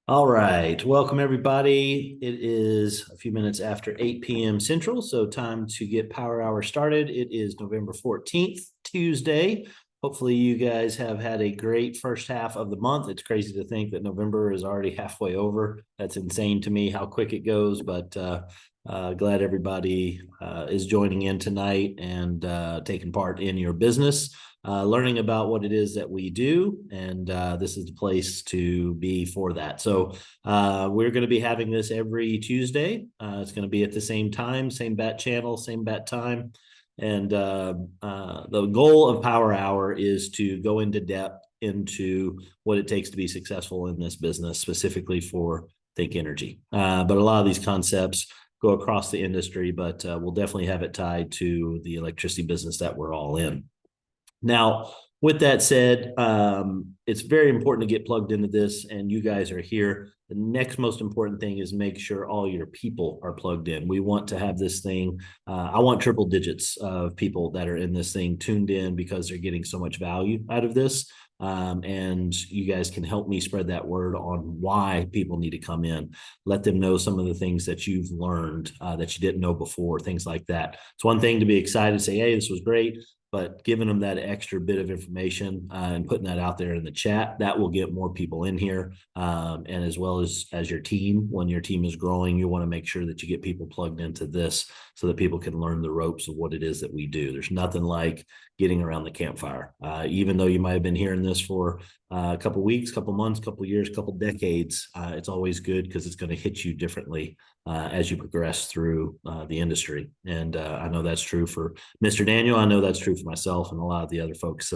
All right. Welcome, everybody. It is a few minutes after 8 p.m. Central, so time to get Power Hour started. It is November 14th, Tuesday. Hopefully, you guys have had a great first half of the month. It's crazy to think that November is already halfway over. That's insane to me how quick it goes, but glad everybody is joining in tonight and taking part in your business. Learning about what it is that we do, and this is the place to be for that. So we're going to be having this every Tuesday. It's going to be at the same time, same bat channel, same bat time. And the goal of Power Hour is to go into depth into what it takes to be successful in this business, specifically for Think Energy. But a lot of these concepts go across the industry, but we'll definitely have it tied to the electricity business that we're all in. Now, with that said, it's very important to get plugged into this, and you guys are here. The next most important thing is make sure all your people are plugged in. We want to have this thing. I want triple digits of people that are in this thing tuned in because they're getting so much value out of this. And you guys can help me spread that word on why people need to come in. Let them know some of the things that you've learned that you didn't know before, things like that. It's one thing to be excited, say, hey, this was great. But giving them that extra bit of information and putting that out there in the chat, that will get more people in here. And as well as your team, when your team is growing, you want to make sure that you get people plugged into this so that people can learn the ropes of what it is that we do. There's nothing like getting around the campfire. Even though you might have been hearing this for a couple weeks, couple months, couple years, couple decades, it's always good because it's going to hit you differently as you progress through the industry. And I know that's true for Mr. Daniel. I know that's true for myself and a lot of the other folks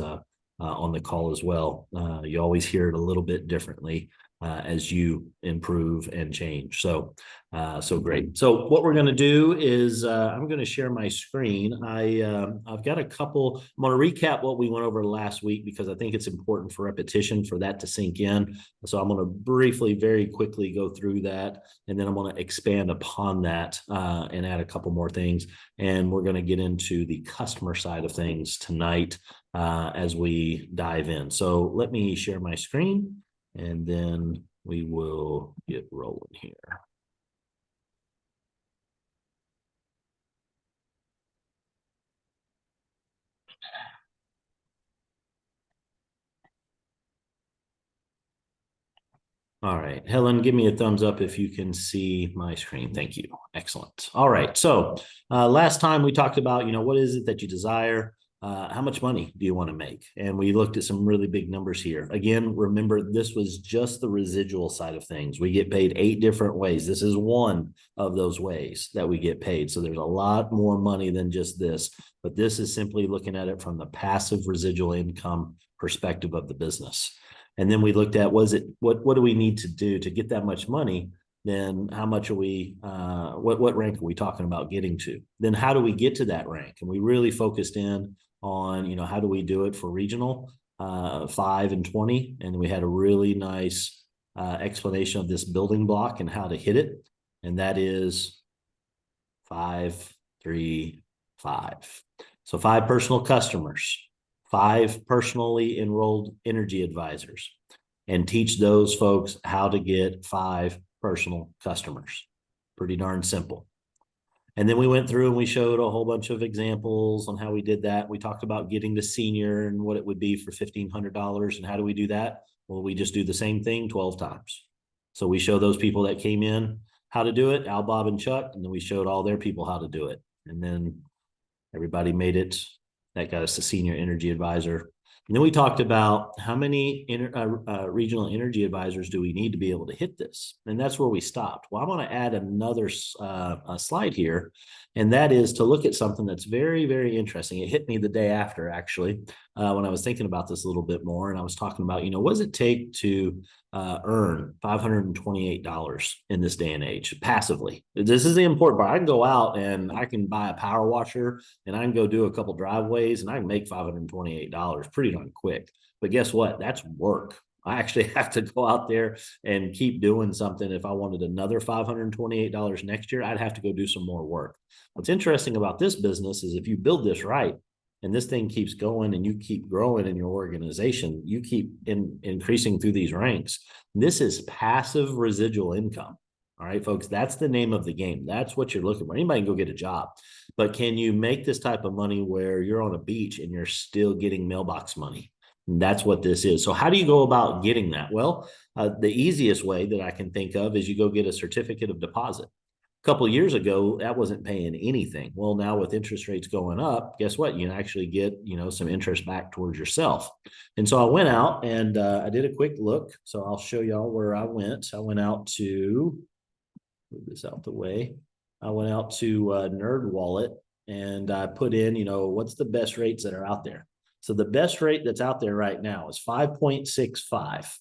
on the call as well. You always hear it a little bit differently as you improve and change. So great. So what we're going to do is I'm going to share my screen. I've got a couple. I'm going to recap what we went over last week because I think it's important for repetition for that to sink in. So I'm going to briefly, very quickly go through that, and then I'm going to expand upon that and add a couple more things. And we're going to get into the customer side of things tonight as we dive in. So let me share my screen, and then we will get rolling here. All right, Helen, give me a thumbs up if you can see my screen. Thank you. Excellent. All right. So last time we talked about, what is it that you desire? How much money do you want to make? And we looked at some really big numbers here. Again, remember, this was just the residual side of things. We get paid 8 different ways. This is one of those ways that we get paid. So there's a lot more money than just this, but this is simply looking at it from the passive residual income perspective of the business. And then we looked at, what do we need to do to get that much money? Then how much are we, what rank are we talking about getting to? Then how do we get to that rank? And we really focused in on, how do we do it for regional 5 and 20? And we had a really nice explanation of this building block and how to hit it. And that is 5, 3, 5. So 5 personal customers, 5 personally enrolled energy advisors, and teach those folks how to get 5 personal customers. Pretty darn simple. And then we went through and we showed a whole bunch of examples on how we did that. We talked about getting to senior and what it would be for $1,500. And how do we do that? Well, we just do the same thing 12 times. So we show those people that came in how to do it, Al, Bob, and Chuck, and then we showed all their people how to do it. And then everybody made it. That got us to senior energy advisor. And then we talked about how many regional energy advisors do we need to be able to hit this? And that's where we stopped. Well, I want to add another slide here, and that is to look at something that's very, very interesting. It hit me the day after, actually, when I was thinking about this a little bit more, and I was talking about, what does it take to earn $528 in this day and age passively? This is the important part. I can go out and I can buy a power washer and I can go do a couple driveways and I can make $528 pretty darn quick. But guess what? That's work. I actually have to go out there and keep doing something. If I wanted another $528 next year, I'd have to go do some more work. What's interesting about this business is if you build this right, and this thing keeps going and you keep growing in your organization, you keep increasing through these ranks. This is passive residual income. All right, folks, that's the name of the game. That's what you're looking for. Anybody can go get a job, but can you make this type of money where you're on a beach and you're still getting mailbox money? And that's what this is. So how do you go about getting that? Well, the easiest way that I can think of is you go get a certificate of deposit. A couple of years ago, that wasn't paying anything. Well, now with interest rates going up, guess what? You can actually get, some interest back towards yourself. And so I went out and I did a quick look. So I'll show y'all where I went. I went out to, move this out the way. I went out to Nerd Wallet and I put in, what's the best rates that are out there? So the best rate that's out there right now is 5.65.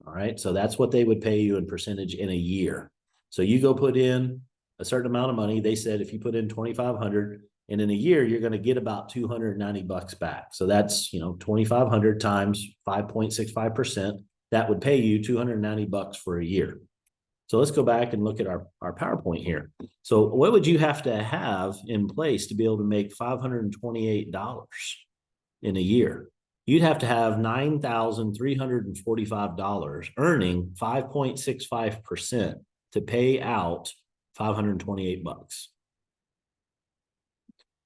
All right. So that's what they would pay you in percentage in a year. So you go put in a certain amount of money. They said if you put in 2,500 and in a year, you're going to get about $290 back. So that's, 2,500 times 5.65%. That would pay you $290 for a year. So let's go back and look at our PowerPoint here. So what would you have to have in place to be able to make $528 in a year? You'd have to have $9,345 earning 5.65% to pay out $528.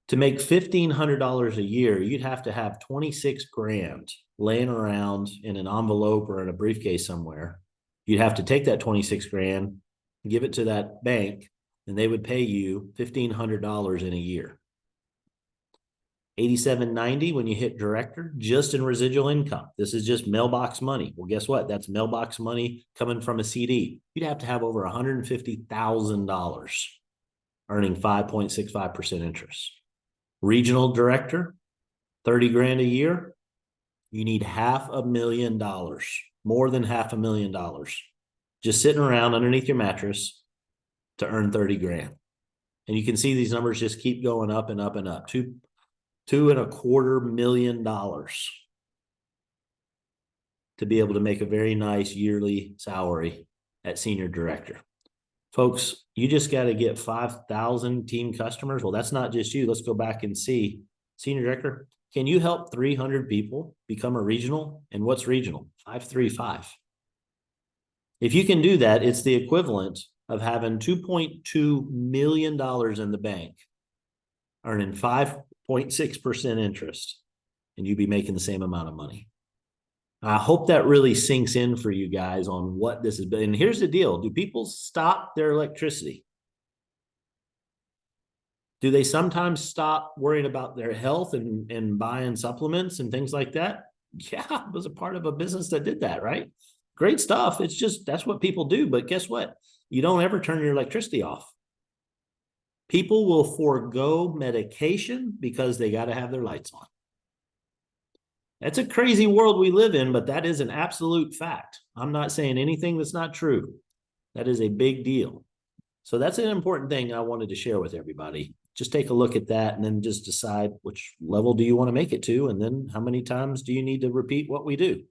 To make $1,500 a year, you'd have to have 26 grand laying around in an envelope or in a briefcase somewhere. You'd have to take that 26 grand, give it to that bank, and they would pay you $1,500 in a year. $87.90 when you hit director, just in residual income. This is just mailbox money. Well, guess what? That's mailbox money coming from a CD. You'd have to have over $150,000 earning 5.65% interest. Regional director, 30 grand a year. You need $500,000, more than $500,000, just sitting around underneath your mattress to earn 30 grand. And you can see these numbers just keep going up and up and up. $2.25 million to be able to make a very nice yearly salary at senior director. Folks, you just got to get 5,000 team customers. Well, that's not just you. Let's go back and see. Senior director, can you help 300 people become a regional? And what's regional? 535. If you can do that, it's the equivalent of having $2.2 million in the bank, earning 5.6% interest, and you'd be making the same amount of money. I hope that really sinks in for you guys on what this is. And here's the deal. Do people stop their electricity? Do they sometimes stop worrying about their health and buying supplements and things like that? Yeah, I was a part of a business that did that, right? Great stuff. It's just, that's what people do. But guess what? You don't ever turn your electricity off. People will forego medication because they got to have their lights on. That's a crazy world we live in, but that is an absolute fact. I'm not saying anything that's not true. That is a big deal. So that's an important thing I wanted to share with everybody. Just take a look at that and then just decide which level do you want to make it to, and then how many times do you need to repeat what we do.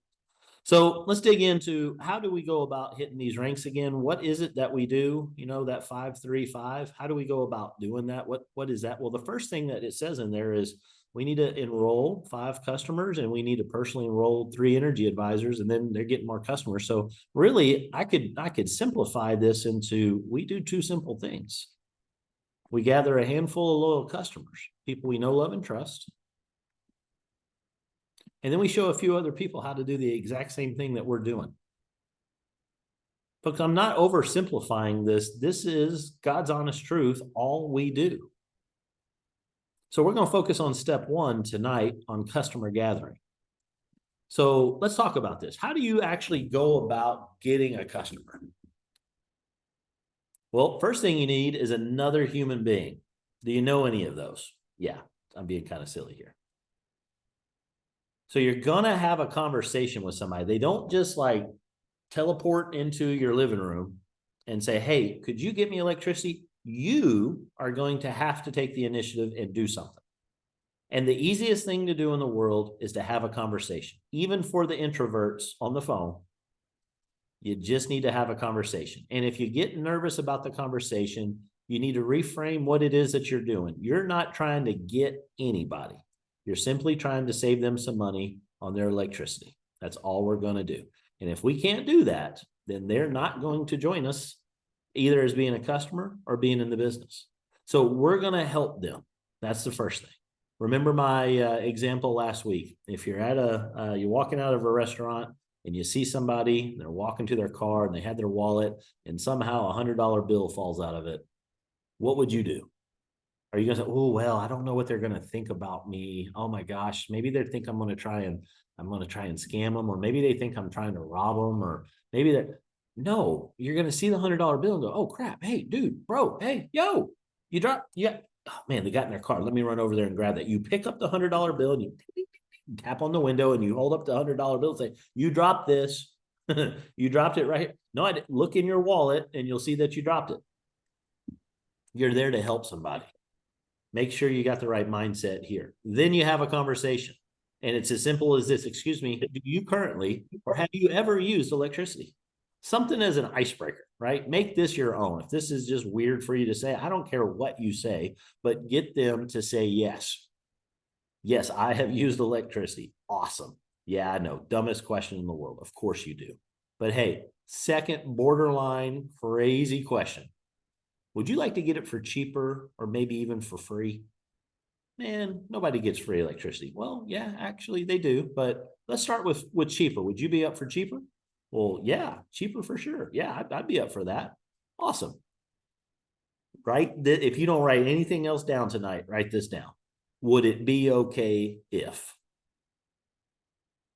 So let's dig into how do we go about hitting these ranks again? What is it that we do? That 5-3-5. How do we go about doing that? What is that? Well, the first thing that it says in there is we need to enroll 5 customers and we need to personally enroll 3 energy advisors, and then they're getting more customers. So really, I could simplify this into, we do 2 simple things. We gather a handful of loyal customers, people we know, love, and trust. And then we show a few other people how to do the exact same thing that we're doing. Folks, I'm not oversimplifying this. This is God's honest truth, all we do. So we're going to focus on step 1 tonight on customer gathering. So let's talk about this. How do you actually go about getting a customer? Well, first thing you need is another human being. Do you know any of those? Yeah, I'm being kind of silly here. So you're going to have a conversation with somebody. They don't just like teleport into your living room and say, hey, could you get me electricity? You are going to have to take the initiative and do something. And the easiest thing to do in the world is to have a conversation. Even for the introverts on the phone, you just need to have a conversation. And if you get nervous about the conversation, you need to reframe what it is that you're doing. You're not trying to get anybody. You're simply trying to save them some money on their electricity. That's all we're going to do. And if we can't do that, then they're not going to join us either as being a customer or being in the business. So we're going to help them. That's the first thing. Remember my example last week. If you're at you're walking out of a restaurant and you see somebody, they're walking to their car and they had their wallet and somehow $100 bill falls out of it, what would you do? Are you going to say, oh, well, I don't know what they're going to think about me. Oh my gosh, maybe they think I'm going to try and scam them, or maybe they think I'm trying to rob them, or maybe that. No, you're going to see the $100 bill and go, oh crap, hey, dude, bro, hey, yo, you dropped, yeah. Oh man, they got in their car. Let me run over there and grab that. You pick up the $100 bill and you tap on the window and you hold up the $100 bill and say, you dropped this. You dropped it right here. No, I didn't. Look in your wallet and you'll see that you dropped it. You're there to help somebody. Make sure you got the right mindset here. Then you have a conversation. And it's as simple as this. Excuse me, do you currently, or have you ever used electricity? Something as an icebreaker, right? Make this your own. If this is just weird for you to say, I don't care what you say, but get them to say yes. Yes, I have used electricity. Awesome. Yeah, I know. Dumbest question in the world. Of course you do. But hey, second borderline crazy question. Would you like to get it for cheaper or maybe even for free? Man, nobody gets free electricity. Well, yeah, actually they do, but let's start with cheaper. Would you be up for cheaper? Well, yeah, cheaper for sure. Yeah, I'd be up for that. Awesome. If you don't write anything else down tonight, write this down. Would it be okay if?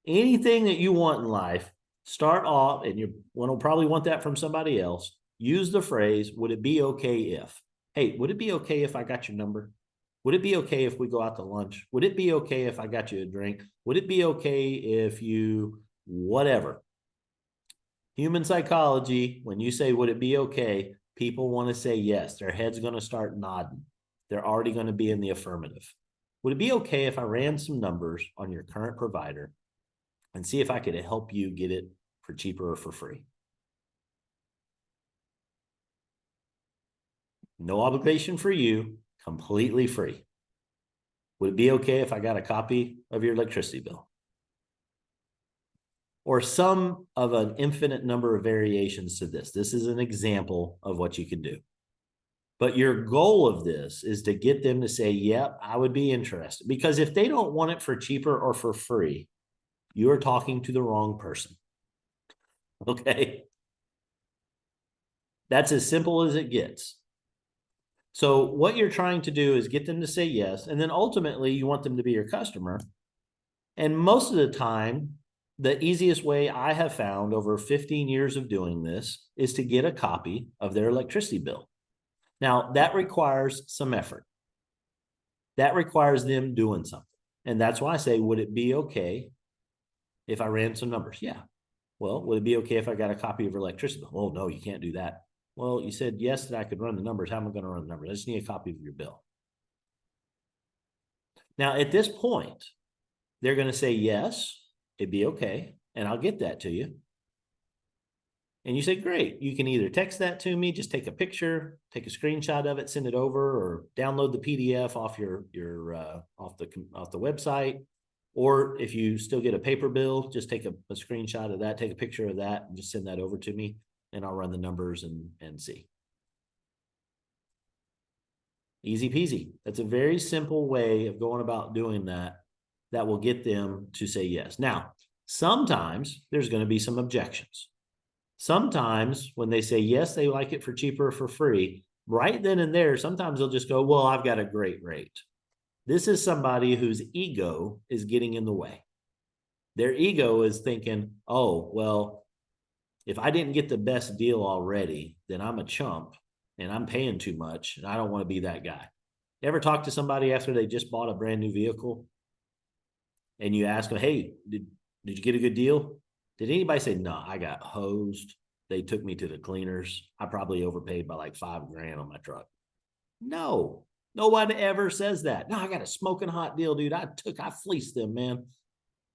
Anything that you want in life, start off, and you will probably want that from somebody else. Use the phrase, would it be okay if? Hey, would it be okay if I got your number? Would it be okay if we go out to lunch? Would it be okay if I got you a drink? Would it be okay if you, whatever? Human psychology, when you say, would it be okay? People want to say yes. Their head's going to start nodding. They're already going to be in the affirmative. Would it be okay if I ran some numbers on your current provider and see if I could help you get it for cheaper or for free? No obligation for you, completely free. Would it be okay if I got a copy of your electricity bill? Or some of an infinite number of variations to this. This is an example of what you can do. But your goal of this is to get them to say, yep, I would be interested. Because if they don't want it for cheaper or for free, you are talking to the wrong person. Okay? That's as simple as it gets. So what you're trying to do is get them to say yes, and then ultimately you want them to be your customer. And most of the time, the easiest way I have found over 15 years of doing this is to get a copy of their electricity bill. Now, that requires some effort. That requires them doing something. And that's why I say, would it be okay if I ran some numbers? Yeah. Well, would it be okay if I got a copy of your electricity bill? Oh, no, you can't do that. Well, you said yes, that I could run the numbers. How am I going to run the numbers? I just need a copy of your bill. Now, at this point, they're going to say, yes, it'd be okay, and I'll get that to you. And you say, great. You can either text that to me, just take a picture, take a screenshot of it, send it over, or download the PDF off off the website. Or if you still get a paper bill, just take a screenshot of that, take a picture of that, and just send that over to me, and I'll run the numbers and see. Easy peasy. That's a very simple way of going about doing that will get them to say yes. Now, sometimes there's going to be some objections. Sometimes when they say yes, they like it for cheaper or for free, right then and there, sometimes they'll just go, well, I've got a great rate. This is somebody whose ego is getting in the way. Their ego is thinking, oh, well, if I didn't get the best deal already, then I'm a chump and I'm paying too much and I don't want to be that guy. You ever talk to somebody after they just bought a brand new vehicle and you ask them, hey, did you get a good deal? Did anybody say, no, I got hosed. They took me to the cleaners. I probably overpaid by like $5,000 on my truck. No, no one ever says that. No, I got a smoking hot deal, dude. I fleeced them, man.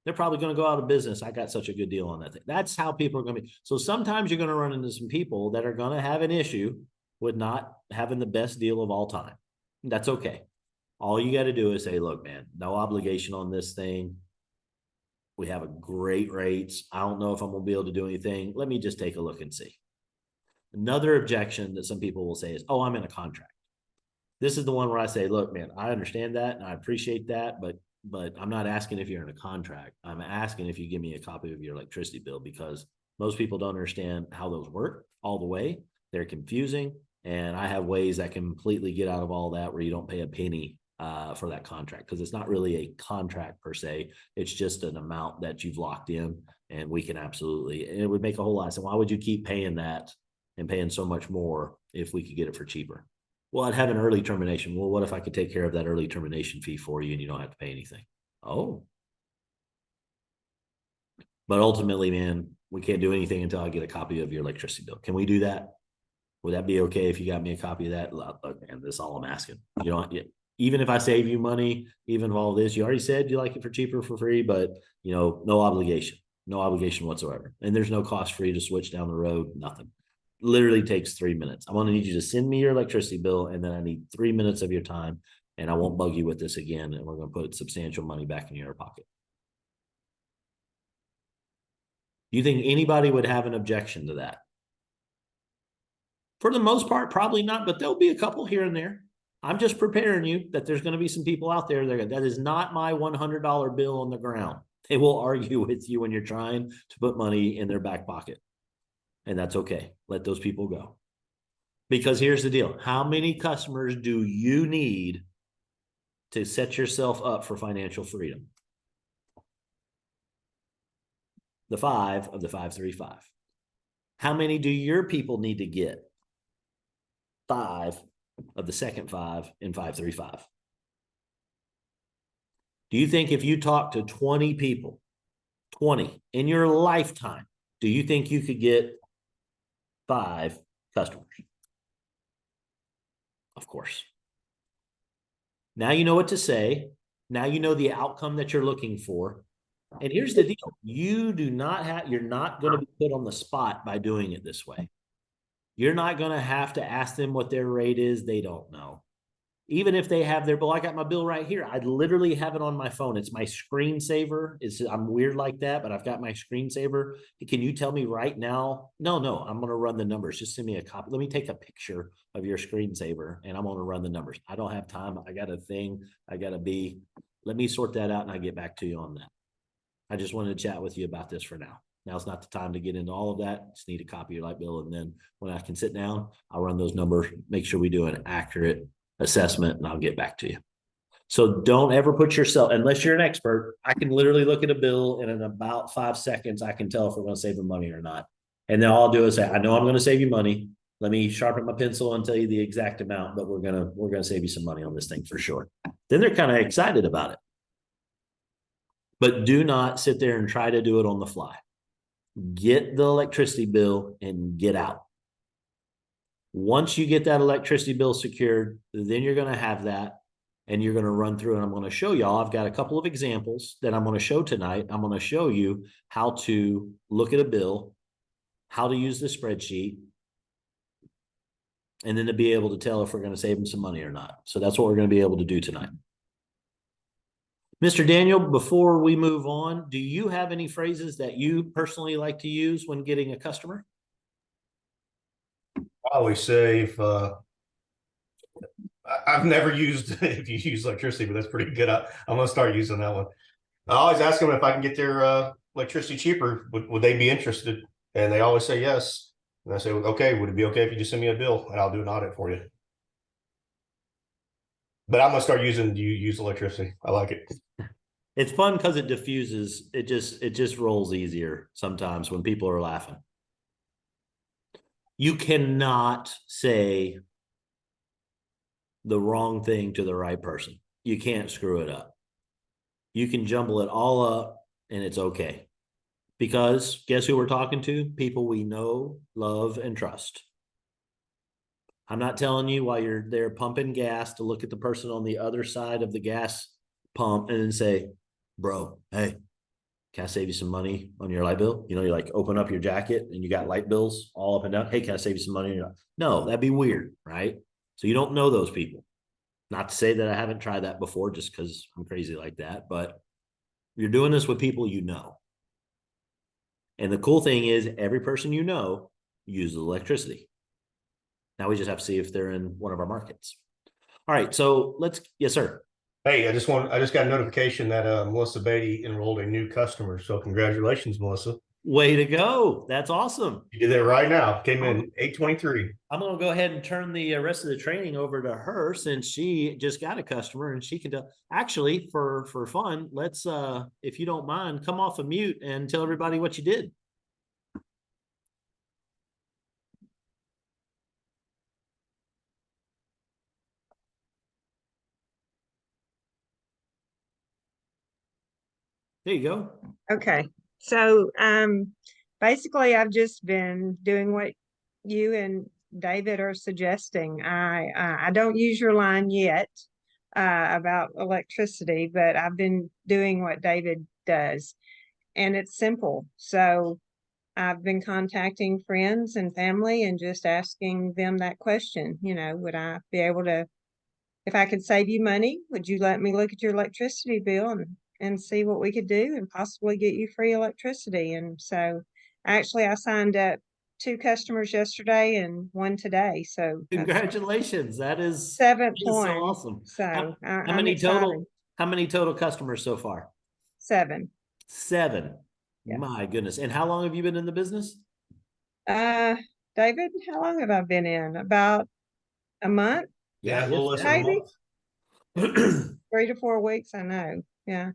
They're probably going to go out of business. I got such a good deal on that thing. That's how people are going to be. So sometimes you're going to run into some people that are going to have an issue with not having the best deal of all time. That's okay. All you got to do is say, look, man, no obligation on this thing. We have a great rates. I don't know if I'm going to be able to do anything. Let me just take a look and see. Another objection that some people will say is, oh, I'm in a contract. This is the one where I say, look, man, I understand that and I appreciate that, but I'm not asking if you're in a contract. I'm asking if you give me a copy of your electricity bill, because most people don't understand how those work all the way. They're confusing. And I have ways that can completely get out of all that where you don't pay a penny for that contract, because it's not really a contract per se. It's just an amount that you've locked in, and we can absolutely, and it would make a whole lot. So why would you keep paying that and paying so much more if we could get it for cheaper? Well, I'd have an early termination. Well, what if I could take care of that early termination fee for you and you don't have to pay anything? Oh. But ultimately, man, we can't do anything until I get a copy of your electricity bill. Can we do that? Would that be okay if you got me a copy of that? Look, man, that's all I'm asking. You know, even if I save you money, even of all this, you already said you like it for cheaper, for free, but no obligation whatsoever. And there's no cost for you to switch down the road, nothing. Literally takes 3 minutes. I'm going to need you to send me your electricity bill, and then I need 3 minutes of your time, and I won't bug you with this again, and we're going to put substantial money back in your pocket. Do you think anybody would have an objection to that? For the most part, probably not, but there'll be a couple here and there. I'm just preparing you that there's going to be some people out there that is not my $100 bill on the ground. They will argue with you when you're trying to put money in their back pocket. And that's okay. Let those people go. Because here's the deal. How many customers do you need to set yourself up for financial freedom? The 5 of the 535. How many do your people need to get? 5 of the second 5 in 535. Do you think if you talk to 20 people, 20 in your lifetime, do you think you could get 5 customers? Of course. Now you know what to say. Now you know the outcome that you're looking for. And here's the deal. You're not going to be put on the spot by doing it this way. You're not going to have to ask them what their rate is. They don't know. Even if they have their bill, I got my bill right here. I literally have it on my phone. It's my screensaver. I'm weird like that, but I've got my screensaver. Can you tell me right now? No, I'm going to run the numbers. Just send me a copy. Let me take a picture of your screensaver, and I'm going to run the numbers. I don't have time. I got a thing. Let me sort that out, and I'll get back to you on that. I just wanted to chat with you about this for now. Now's not the time to get into all of that. Just need a copy of your light bill. And then when I can sit down, I'll run those numbers, make sure we do an accurate assessment, and I'll get back to you. So don't ever put yourself, unless you're an expert, I can literally look at a bill and in about 5 seconds, I can tell if we're going to save them money or not. And then all I'll do is say, I know I'm going to save you money. Let me sharpen my pencil and tell you the exact amount, but we're going to save you some money on this thing for sure. Then they're kind of excited about it. But do not sit there and try to do it on the fly. Get the electricity bill and get out. Once you get that electricity bill secured, then you're going to have that, and you're going to run through, and I'm going to show y'all. I've got a couple of examples that I'm going to show tonight. I'm going to show you how to look at a bill, how to use the spreadsheet, and then to be able to tell if we're going to save them some money or not. So that's what we're going to be able to do tonight. Mr. Daniel, before we move on, do you have any phrases that you personally like to use when getting a customer? I always say if I've never used if you use electricity, but that's pretty good. I'm gonna start using that one. I always ask them if I can get their electricity cheaper. Would they be interested? And they always say yes. And I say, okay, would it be okay if you just send me a bill and I'll do an audit for you? But I'm gonna start using you use electricity. I like it. It's fun because it diffuses. It just rolls easier sometimes when people are laughing. You cannot say the wrong thing to the right person. You can't screw it up. You can jumble it all up and it's okay. Because guess who we're talking to? People we know, love, and trust. I'm not telling you while you're there pumping gas to look at the person on the other side of the gas pump and then say, bro, hey, can I save you some money on your light bill? You like open up your jacket and you got light bills all up and down. Hey, can I save you some money? No, that'd be weird, right? So you don't know those people. Not to say that I haven't tried that before just because I'm crazy like that, but you're doing this with people you know. And the cool thing is every person you know uses electricity. Now we just have to see if they're in one of our markets. All right, so yes, sir. Hey, I just got a notification that Melissa Beatty enrolled a new customer. So congratulations, Melissa. Way to go. That's awesome. You did that right now. Came in 8:23. I'm going to go ahead and turn the rest of the training over to her since she just got a customer and she can actually for fun. Let's if you don't mind, come off of mute and tell everybody what you did. There you go. Okay. So basically I've just been doing what you and David are suggesting. I don't use your line yet about electricity, but I've been doing what David does, and it's simple. So I've been contacting friends and family and just asking them that question, would I be able to, if I could save you money, would you let me look at your electricity bill and see what we could do and possibly get you free electricity? And so actually I signed up 2 customers yesterday and 1 today. So Congratulations. That is 7th so one. awesome. So How I'm many excited. total? How many total customers so far? 7. 7. Yeah. My goodness. And how long have you been in the business? David, how long have I been in? About a month? Yeah, a little less than a maybe month. 3 to 4 weeks. I know. Yeah.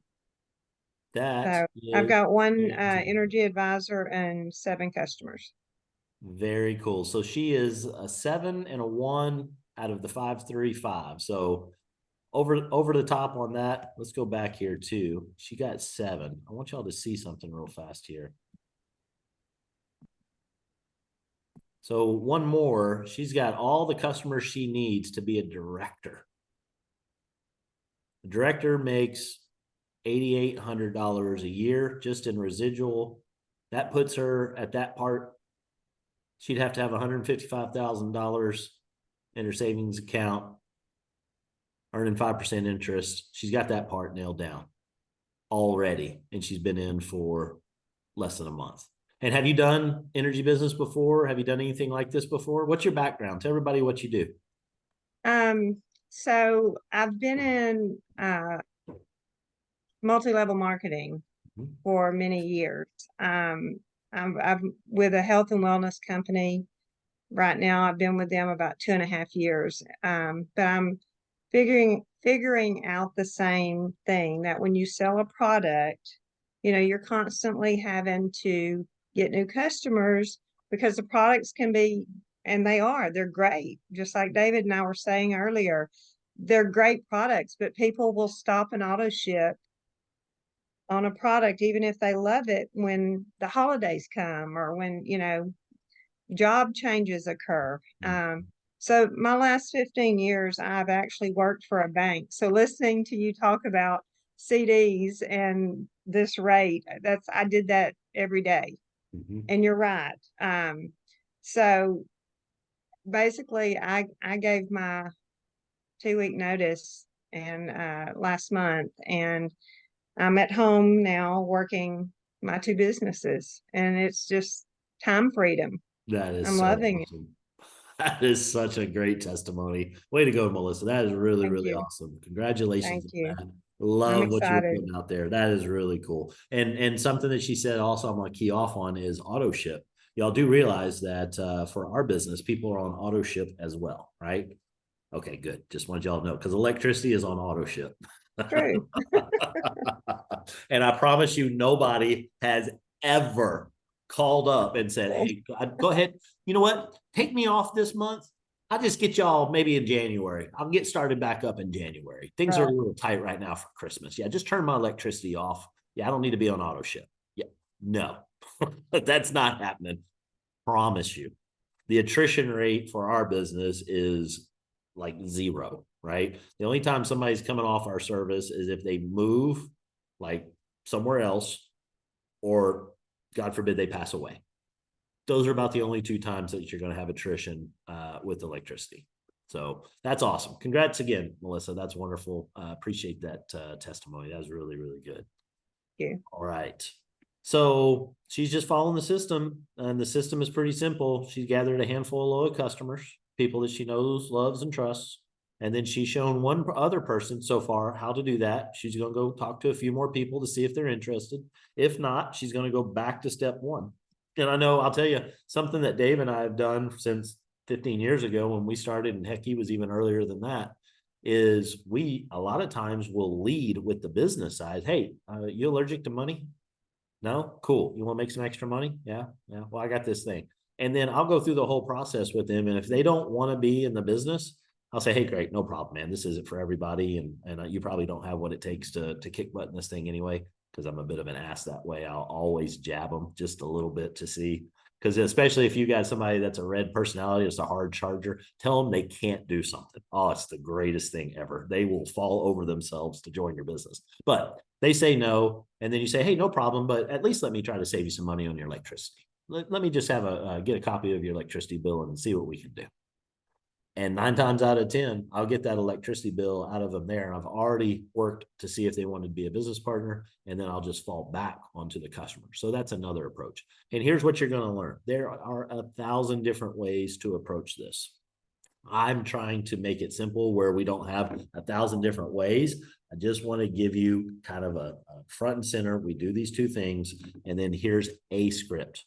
That So I've got 1 fantastic. energy advisor and 7 customers. Very cool. So she is a 7 and a 1 out of the 535. So over the top on that. Let's go back here too. She got 7. I want y'all to see something real fast here. So one more, she's got all the customers she needs to be a director. The director makes $8,800 a year just in residual. That puts her at that part. She'd have to have $155,000 in her savings account, earning 5% interest. She's got that part nailed down already, and she's been in for less than a month. And have you done energy business before? Have you done anything like this before? What's your background? Tell everybody what you do. So I've been in multi-level marketing for many years. I'm with a health and wellness company right now. I've been with them about 2.5 years. But I'm figuring out the same thing, that when you sell a product, you're constantly having to get new customers because the products can be, and they're great. Just like David and I were saying earlier, they're great products, but people will stop an auto ship on a product, even if they love it, when the holidays come or when, job changes occur. So my last 15 years, I've actually worked for a bank. So listening to you talk about CDs and this rate, I did that every day. And you're right. So basically I gave my 2-week notice and last month, and I'm at home now working my 2 businesses, and it's just time freedom. That is I'm so loving awesome. That is such a great testimony. Way to go, Melissa. That is really, Thank really you. awesome. Congratulations Thank you. on that. Love what you're excited. putting out there. That is really cool. And something that she said also I'm going to key off on is auto ship. Y'all do realize that for our business, people are on auto ship as well, right? Okay, good. Just wanted y'all to know because electricity is on auto ship. True. And I promise you, nobody has ever called up and said, "Hey, go ahead. You know what? Take me off this month. I'll just get y'all maybe in January. I'll get started back up in January. Things are a little tight right now for Christmas. Yeah, just turn my electricity off. Yeah, I don't need to be on auto ship. Yeah, no, that's not happening. Promise you. The attrition rate for our business is like 0, right? The only time somebody's coming off our service is if they move like somewhere else, or God forbid they pass away. Those are about the only 2 times that you're going to have attrition with electricity. So that's awesome. Congrats again, Melissa. That's wonderful. Appreciate that testimony. That was really, really good. Thank you. All right. So she's just following the system, and the system is pretty simple. She's gathered a handful of loyal customers, people that she knows, loves, and trusts. And then she's shown one other person so far how to do that. She's going to go talk to a few more people to see if they're interested. If not, she's going to go back to step one. And I know, I'll tell you, something that Dave and I have done since 15 years ago when we started, and heck, he was even earlier than that, is we a lot of times will lead with the business side. Hey, you allergic to money? No? Cool. You want to make some extra money? Yeah. Yeah. Well, I got this thing. And then I'll go through the whole process with them. And if they don't want to be in the business, I'll say, hey, great, no problem, man. This isn't for everybody. And you probably don't have what it takes to kick butt in this thing anyway, because I'm a bit of an ass that way. I'll always jab them just a little bit to see. Because especially if you got somebody that's a red personality, it's a hard charger, tell them they can't do something. Oh, it's the greatest thing ever. They will fall over themselves to join your business. But they say no, and then you say, hey, no problem, but at least let me try to save you some money on your electricity. Let me just have get a copy of your electricity bill and see what we can do. And 9 times out of 10, I'll get that electricity bill out of them there. I've already worked to see if they wanted to be a business partner, and then I'll just fall back onto the customer. So that's another approach. And here's what you're going to learn. There are 1,000 different ways to approach this. I'm trying to make it simple where we don't have 1,000 different ways. I just want to give you kind of a front and center. We do these 2 things, and then here's a script.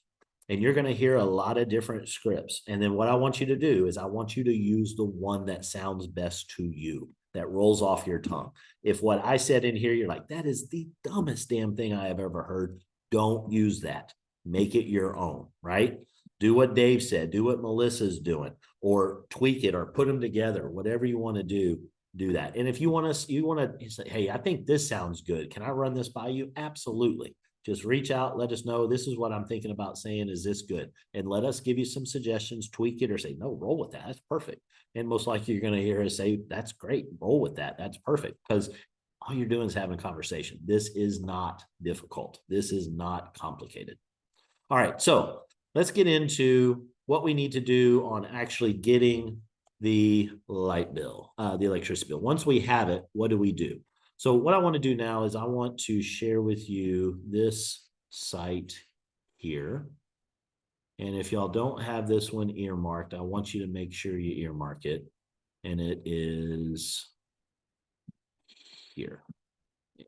And you're going to hear a lot of different scripts. And then what I want you to do is I want you to use the one that sounds best to you, that rolls off your tongue. If what I said in here, you're like, that is the dumbest damn thing I have ever heard, don't use that. Make it your own, right? Do what Dave said, do what Melissa's doing, or tweak it or put them together, whatever you want to do that. And if you want to say, hey, I think this sounds good. Can I run this by you? Absolutely. Just reach out, let us know, this is what I'm thinking about saying, is this good? And let us give you some suggestions, tweak it, or say, no, roll with that, that's perfect. And most likely you're going to hear us say, that's great, roll with that, that's perfect. Because all you're doing is having a conversation. This is not difficult. This is not complicated. All right, so let's get into what we need to do on actually getting the light bill, the electricity bill. Once we have it, what do we do? So what I want to do now is I want to share with you this site here. And if y'all don't have this one earmarked, I want you to make sure you earmark it. And it is here. I'm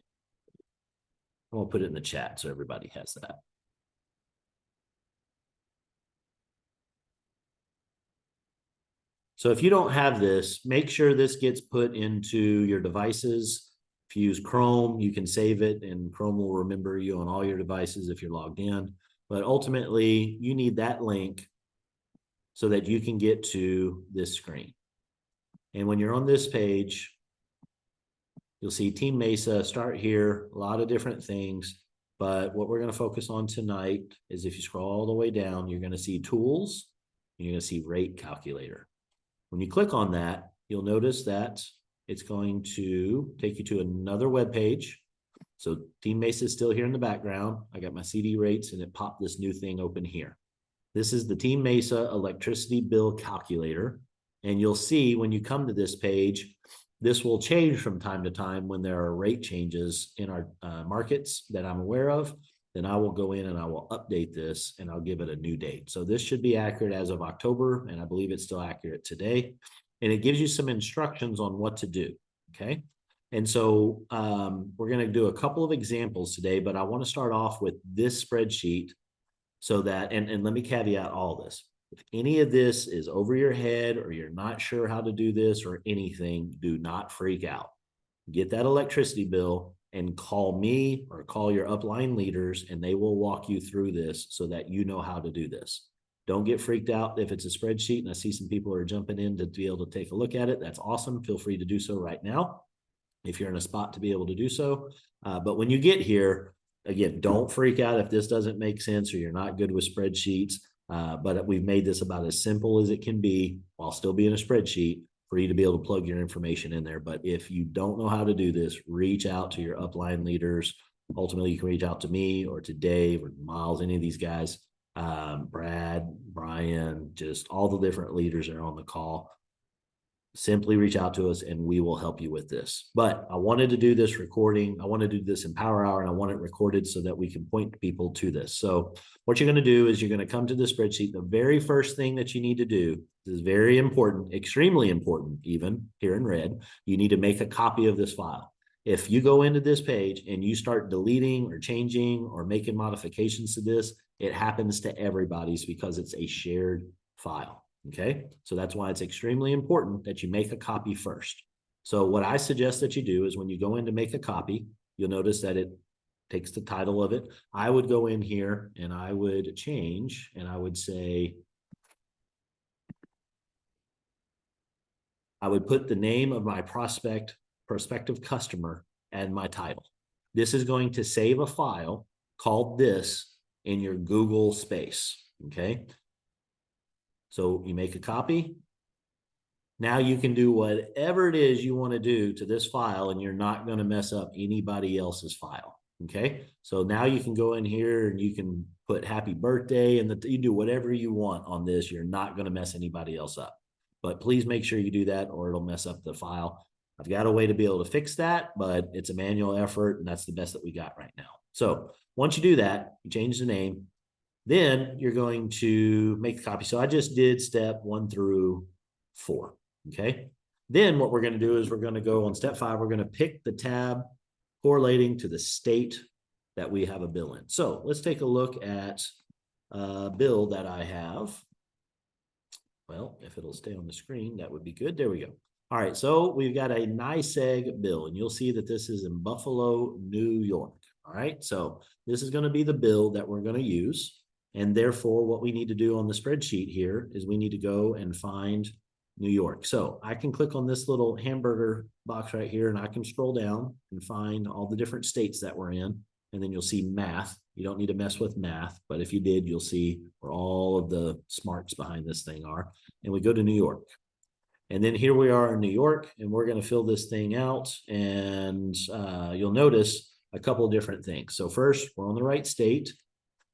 going to put it in the chat so everybody has that. So if you don't have this, make sure this gets put into your devices. If you use Chrome, you can save it and Chrome will remember you on all your devices if you're logged in. But ultimately, you need that link so that you can get to this screen. And when you're on this page, you'll see Team Mesa, start here, a lot of different things. But what we're going to focus on tonight is if you scroll all the way down, you're going to see tools, and you're going to see rate calculator. When you click on that, you'll notice that it's going to take you to another web page. So Team Mesa is still here in the background. I got my CD rates and it popped this new thing open here. This is the Team Mesa electricity bill calculator. And you'll see when you come to this page, this will change from time to time when there are rate changes in our markets that I'm aware of. Then I will go in and I will update this and I'll give it a new date. So this should be accurate as of October, and I believe it's still accurate today. And it gives you some instructions on what to do, okay? And so we're gonna do a couple of examples today, but I wanna start off with this spreadsheet so that, and let me caveat all this. If any of this is over your head or you're not sure how to do this or anything, do not freak out. Get that electricity bill and call me or call your upline leaders and they will walk you through this so that you know how to do this. Don't get freaked out if it's a spreadsheet, and I see some people are jumping in to be able to take a look at it. That's awesome. Feel free to do so right now if you're in a spot to be able to do so. But when you get here, again, don't freak out if this doesn't make sense or you're not good with spreadsheets. But we've made this about as simple as it can be while still being a spreadsheet for you to be able to plug your information in there. But if you don't know how to do this, reach out to your upline leaders. Ultimately, you can reach out to me or to Dave or Miles, any of these guys. Brad, Brian, just all the different leaders are on the call. simply reach out to us and we will help you with this. But I wanted to do this recording. I want to do this in Power Hour and I want it recorded so that we can point people to this. So what you're going to do is you're going to come to the spreadsheet. The very first thing that you need to do, this is very important, extremely important, even here in red, you need to make a copy of this file. If you go into this page and you start deleting or changing or making modifications to this, it happens to everybody's because it's a shared file. Okay, so that's why it's extremely important that you make a copy first. So what I suggest that you do is when you go in to make a copy, you'll notice that it takes the title of it. I would go in here and I would change and I would say, I would put the name of my prospective customer and my title. This is going to save a file called this in your Google space. Okay. So you make a copy. Now you can do whatever it is you want to do to this file and you're not going to mess up anybody else's file. Okay. So now you can go in here and you can put happy birthday and you do whatever you want on this. You're not going to mess anybody else up. But please make sure you do that or it'll mess up the file. I've got a way to be able to fix that, but it's a manual effort and that's the best that we got right now. So once you do that, you change the name. Then you're going to make the copy. So I just did step 1 through 4. Okay. Then what we're going to do is we're going to go on step 5. We're going to pick the tab correlating to the state that we have a bill in. So let's take a look at a bill that I have. Well, if it'll stay on the screen, that would be good. There we go. All right. So we've got a NYSEG bill and you'll see that this is in Buffalo, New York. All right. So this is going to be the bill that we're going to use. And therefore, what we need to do on the spreadsheet here is we need to go and find New York. So I can click on this little hamburger box right here and I can scroll down and find all the different states that we're in. And then you'll see math. You don't need to mess with math, but if you did, you'll see where all of the smarts behind this thing are. And we go to New York. And then here we are in New York and we're going to fill this thing out. And you'll notice a couple of different things. So first, we're on the right state.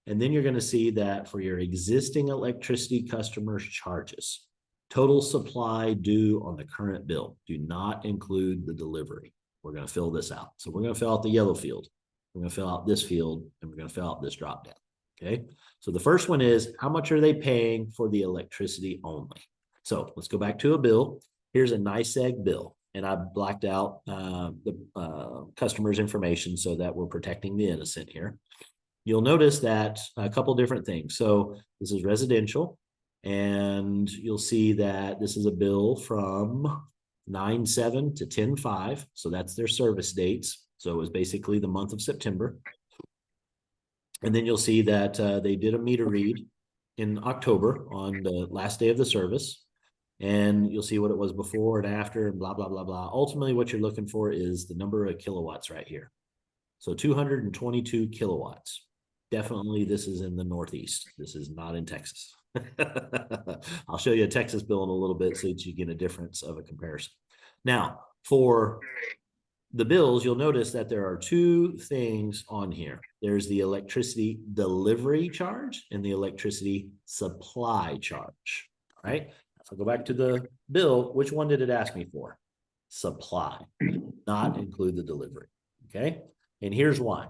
And then you're going to see that for your existing electricity customers' charges, total supply due on the current bill, do not include the delivery. We're going to fill this out. So we're going to fill out the yellow field. We're going to fill out this field and we're going to fill out this drop down. Okay. So the first one is how much are they paying for the electricity only? So let's go back to a bill. Here's a NYSEG bill. And I blacked out the customer's information so that we're protecting the innocent here. You'll notice that a couple different things. So this is residential, and you'll see that this is a bill from 9/7 to 10/5. So that's their service dates. So it was basically the month of September. And then you'll see that they did a meter read in October on the last day of the service. And you'll see what it was before and after and blah, blah, blah, blah. Ultimately, what you're looking for is the number of kilowatts right here. So 222 kilowatts. Definitely this is in the Northeast. This is not in Texas. I'll show you a Texas bill in a little bit so that you get a difference of a comparison. Now, for the bills, you'll notice that there are 2 things on here. There's the electricity delivery charge and the electricity supply charge, right? So go back to the bill. Which one did it ask me for? Supply, not include the delivery, okay? And here's why.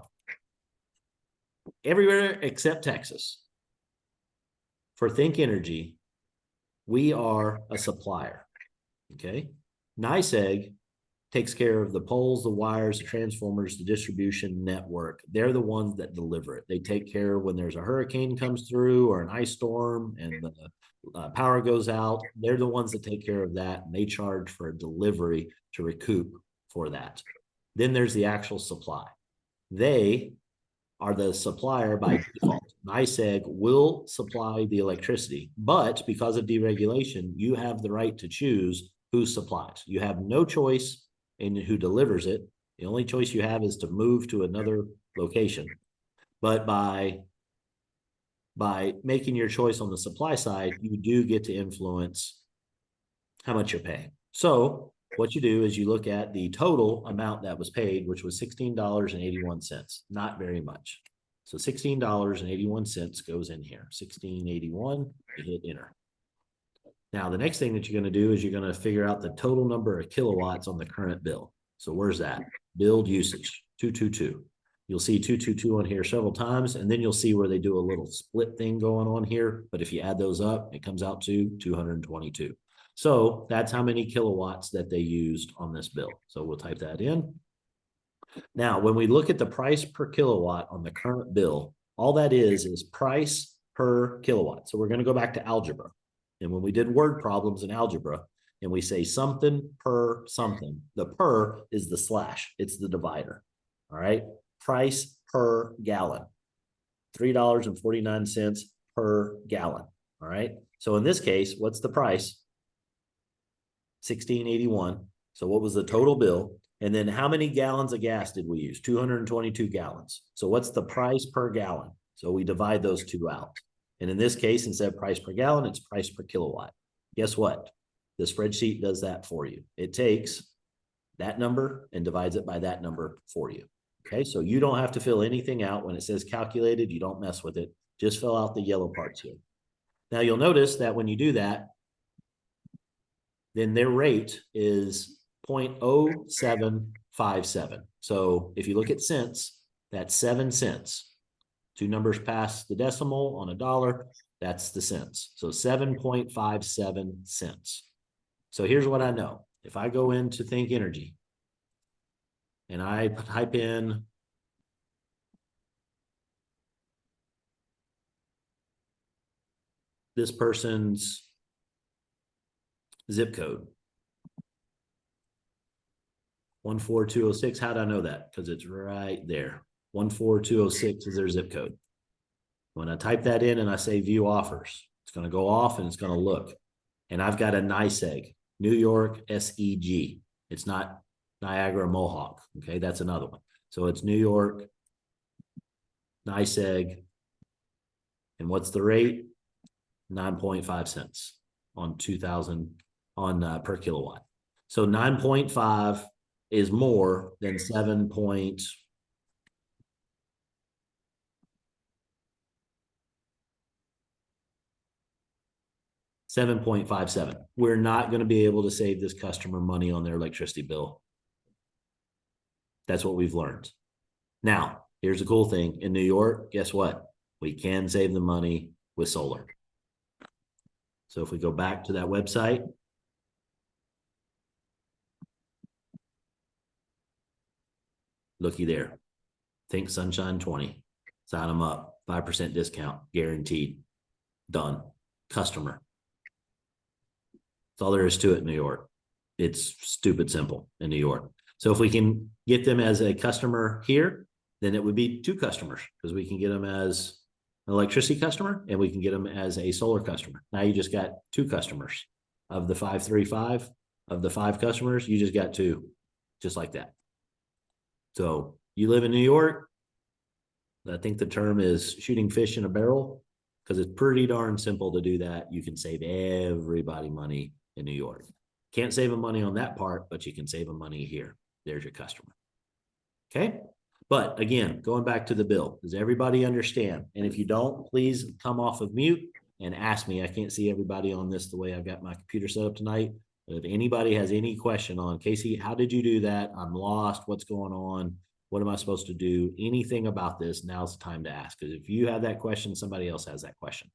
Everywhere except Texas, for Think Energy, we are a supplier, okay? NYSEG takes care of the poles, the wires, the transformers, the distribution network. They're the ones that deliver it. They take care of when there's a hurricane comes through or an ice storm and the power goes out. They're the ones that take care of that, and they charge for a delivery to recoup for that. Then there's the actual supply. They are the supplier by default. NYSEG will supply the electricity, but because of deregulation, you have the right to choose who supplies. You have no choice in who delivers it. The only choice you have is to move to another location. But by making your choice on the supply side, you do get to influence how much you're paying. So what you do is you look at the total amount that was paid, which was $16.81, not very much. So $16.81 goes in here, 16.81, you hit enter. Now, the next thing that you're going to do is you're going to figure out the total number of kilowatts on the current bill. So where's that? Build usage, 222. You'll see 222 on here several times, and then you'll see where they do a little split thing going on here. But if you add those up, it comes out to 222. So that's how many kilowatts that they used on this bill. So we'll type that in. Now, when we look at the price per kilowatt on the current bill, all that is price per kilowatt. So we're going to go back to algebra. And when we did word problems in algebra, and we say something per something, the per is the slash, it's the divider. All right. Price per gallon, $3.49 per gallon. All right. So in this case, what's the price? $16.81. So what was the total bill? And then how many gallons of gas did we use? 222 gallons. So what's the price per gallon? So we divide those two out. And in this case, instead of price per gallon, it's price per kilowatt. Guess what? The spreadsheet does that for you. It takes that number and divides it by that number for you. Okay, so you don't have to fill anything out. When it says calculated, you don't mess with it. Just fill out the yellow parts here. Now you'll notice that when you do that, then their rate is 0.0757. So if you look at cents, that's 7 cents. Two numbers past the decimal on a dollar, that's the cents. So 7.57 cents. So here's what I know. If I go into Think Energy and I type in this person's zip code, 14206. How do I know that? Because it's right there. 14206 is their zip code. When I type that in and I say view offers, it's going to go off and it's going to look. And I've got a NYSEG, New York SEG. It's not Niagara Mohawk. Okay, that's another one. So it's New York NYSEG. And what's the rate? 9.5 cents on 2,000 on per kilowatt. So 9.5 is more than 7.57. We're not going to be able to save this customer money on their electricity bill. That's what we've learned. Now, here's the cool thing. In New York, guess what? We can save the money with solar. So if we go back to that website, looky there. Think Sunshine 20. Sign them up. 5% discount, guaranteed. Done. Customer. That's all there is to it in New York. It's stupid simple in New York. So if we can get them as a customer here, then it would be 2 customers, because we can get them as an electricity customer and we can get them as a solar customer. Now you just got 2 customers. Of the 535, of the 5 customers, you just got 2, just like that. So you live in New York, I think the term is shooting fish in a barrel, because it's pretty darn simple to do that. You can save everybody money in New York. Can't save them money on that part, but you can save them money here. There's your customer. Okay. But again, going back to the bill, does everybody understand? And if you don't, please come off of mute and ask me. I can't see everybody on this the way I've got my computer set up tonight. But if anybody has any question on, Casey, how did you do that? I'm lost. What's going on? What am I supposed to do? Anything about this, now's the time to ask. Because if you have that question, somebody else has that question.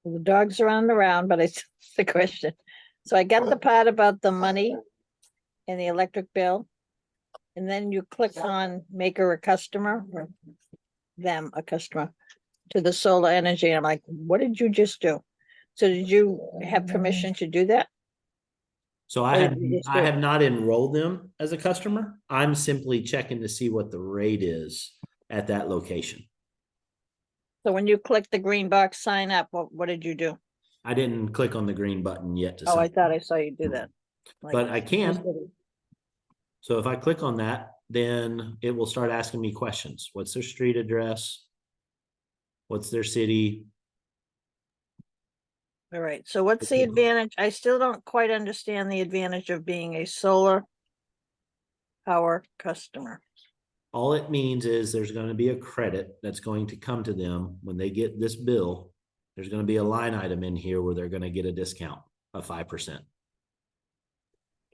The dogs are running around, but it's the question. So I got the part about the money and the electric bill. And then you click on make her a customer, or them a customer to the solar energy. And I'm like, what did you just do? So did you have permission to do that? So Or I did you just do it? have not enrolled them as a customer. I'm simply checking to see what the rate is at that location. So when you click the green box, sign up, what did you do? I didn't click on the green button yet to Oh, I sign. thought I saw you do that. Like, But I can. So if I click on that, then it will start asking me questions. What's their street address? What's their city? All right. So what's the Okay. advantage? I still don't quite understand the advantage of being a solar power customer. All it means is there's going to be a credit that's going to come to them when they get this bill There's going to be a line item in here where they're going to get a discount of 5%.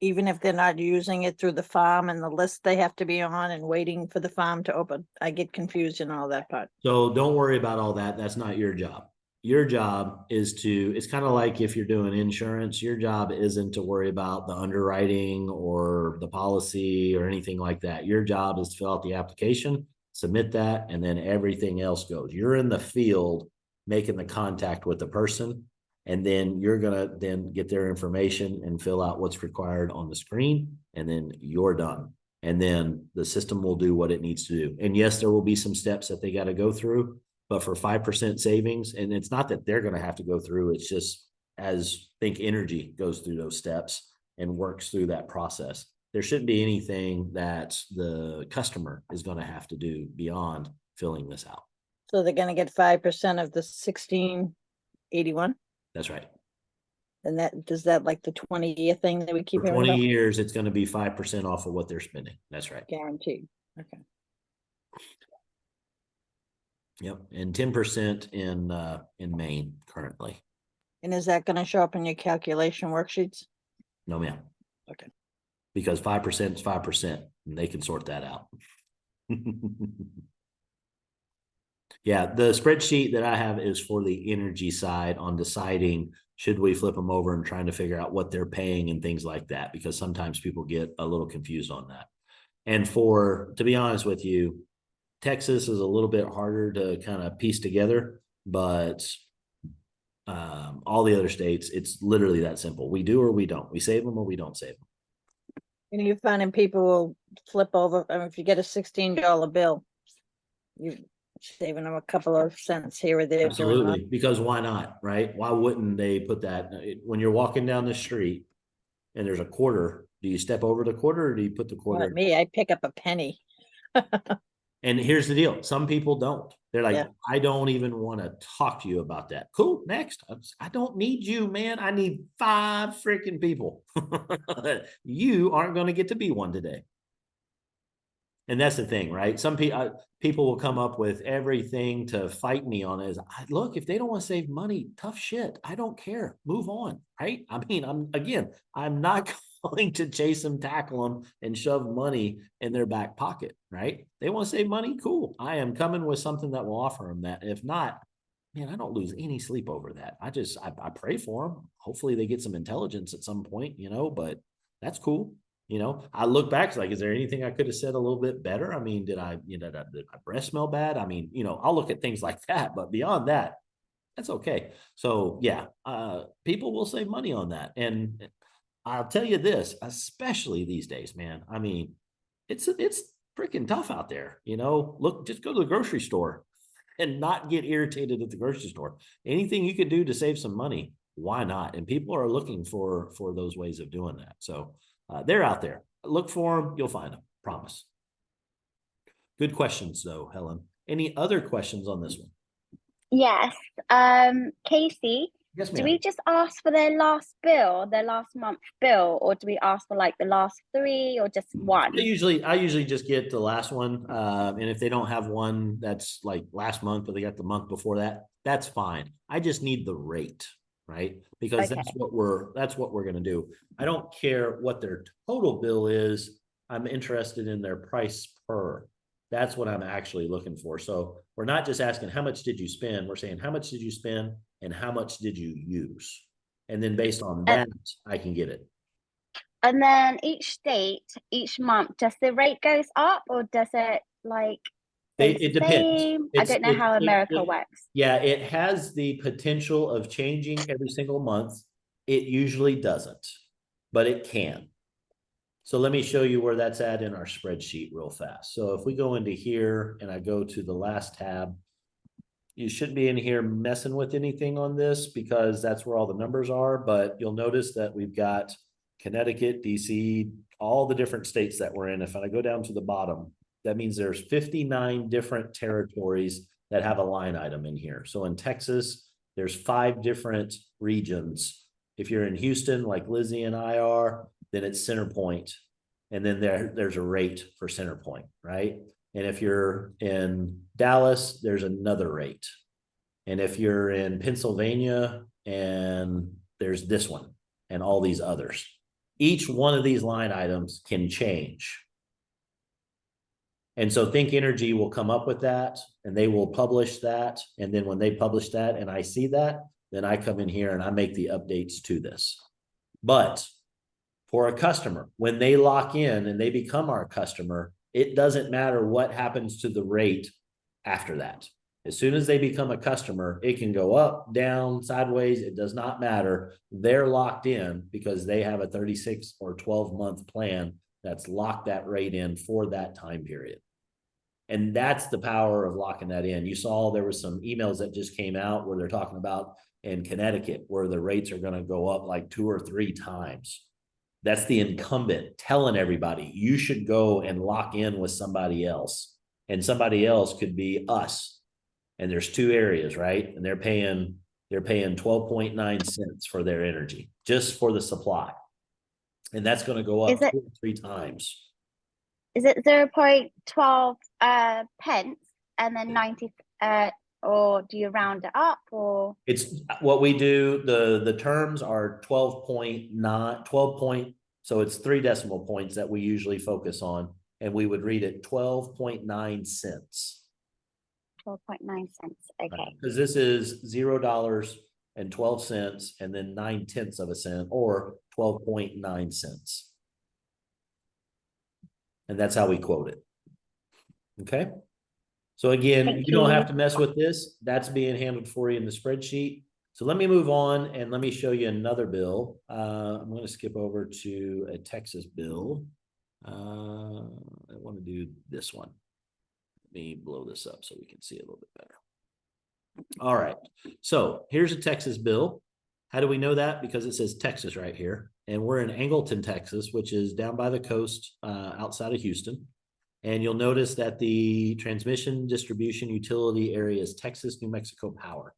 Even if they're not using it through the farm and the list they have to be on and waiting for the farm to open. I get confused in all that part. So don't worry about all that. That's not your job. Your job is to, it's kind of like if you're doing insurance, your job isn't to worry about the underwriting or the policy or anything like that. Your job is to fill out the application, submit that, and then everything else goes. You're in the field making the contact with the person, and then you're going to then get their information and fill out what's required on the screen, and then you're done. And then the system will do what it needs to do. And yes, there will be some steps that they got to go through, but for 5% savings, and it's not that they're going to have to go through, it's just as Think Energy goes through those steps and works through that process. There shouldn't be anything that the customer is going to have to do beyond filling this out. So they're gonna get 5% of the 1681. That's right. And that, does that like the 20-year thing that we keep For hearing 20 about? years, it's going to be 5% off of what they're spending. That's right. Guaranteed. Okay. Yep. And 10% in Maine currently. And is that gonna show up in your calculation worksheets? No, ma'am. Okay. Because 5% is 5%, and they can sort that out. Yeah, the spreadsheet that I have is for the energy side on deciding should we flip them over and trying to figure out what they're paying and things like that, because sometimes people get a little confused on that. And to be honest with you, Texas is a little bit harder to kind of piece together, but all the other states, it's literally that simple. We do or we don't. We save them or we don't save them. And you're finding people will flip over, I mean, if you get a $16 bill, you're saving them a couple of cents here or there. during the month. Absolutely, because why not, right? Why wouldn't they put that when you're walking down the street and there's a quarter? Do you step over the quarter or do you put the quarter? Not me, I pick up a penny. And here's the deal. Some people don't. They're like, Yeah. I don't even want to talk to you about that. Cool. Next. I don't need you, man. I need 5 freaking people. You aren't going to get to be one today. And that's the thing, right? Some people will come up with everything to fight me on is, look, if they don't want to save money, tough shit. I don't care. Move on, right? I mean, I'm not going to chase them, tackle them, and shove money in their back pocket, right? They want to save money, cool. I am coming with something that will offer them that. If not, man, I don't lose any sleep over that. I pray for them. Hopefully they get some intelligence at some point, but that's cool. I look back, it's like, is there anything I could have said a little bit better? I mean, did my breath smell bad? I mean, I'll look at things like that, but beyond that, that's okay. So yeah, people will save money on that. And I'll tell you this, especially these days, man. I mean, it's freaking tough out there. Look, just go to the grocery store and not get irritated at the grocery store. Anything you could do to save some money, why not? And people are looking for those ways of doing that. So they're out there. Look for them. You'll find them. Promise. Good questions, though, Helen. Any other questions on this one? Yes. Casey, Yes, do ma'am. we just ask for their last month bill, or do we ask for like the last 3 or just one? I usually just get the last one. And if they don't have one that's like last month, but they got the month before that, that's fine. I just need the rate, right? Because Okay. that's what we're going to do. I don't care what their total bill is. I'm interested in their price per. That's what I'm actually looking for. So we're not just asking how much did you spend. We're saying how much did you spend and how much did you use? And then based on that, I can get it. And then each state, each month, does the rate goes up, or does it like It stays the depends. same? I don't know how America works. Yeah, it has the potential of changing every single month. It usually doesn't, but it can. So let me show you where that's at in our spreadsheet real fast. So if we go into here and I go to the last tab, you shouldn't be in here messing with anything on this because that's where all the numbers are, but you'll notice that we've got Connecticut, DC, all the different states that we're in. If I go down to the bottom, that means there's 59 different territories that have a line item in here. So in Texas, there's 5 different regions. If you're in Houston, like Lizzie and I are, then it's Centerpoint. And then there's a rate for Centerpoint, right? And if you're in Dallas, there's another rate. And if you're in Pennsylvania, and there's this one and all these others, each one of these line items can change. And so Think Energy will come up with that, and they will publish that. And then when they publish that and I see that, then I come in here and I make the updates to this. But for a customer, when they lock in and they become our customer, it doesn't matter what happens to the rate after that. As soon as they become a customer, it can go up, down, sideways. It does not matter. They're locked in because they have a 36 or 12-month plan that's locked that rate in for that time period. And that's the power of locking that in. You saw there was some emails that just came out where they're talking about in Connecticut, where the rates are going to go up like 2 or 3 times. That's the incumbent telling everybody you should go and lock in with somebody else. And somebody else could be us. And there's 2 areas, right? And they're paying 12.9 cents for their energy, just for the supply. And that's going to go up 2 or 3 times. Is it 0.12 pence and then 90 or do you round it up, or? It's what we do. The terms are 12.9, 12 so it's 3 decimal points that we usually focus on, and we would read it 12.9 cents. 12.9 cents. Okay. Because this is $0.12 and then 9/10 of a cent, or 12.9 cents. And that's how we quote it. Okay. So again, Thank you don't you. have to mess with this. That's being handled for you in the spreadsheet. So let me move on and let me show you another bill. I'm going to skip over to a Texas bill. I want to do this one. Let me blow this up so we can see it a little bit better. All right. So here's a Texas bill. How do we know that? Because it says Texas right here. And we're in Angleton, Texas, which is down by the coast outside of Houston. And you'll notice that the transmission distribution utility area is Texas, New Mexico Power.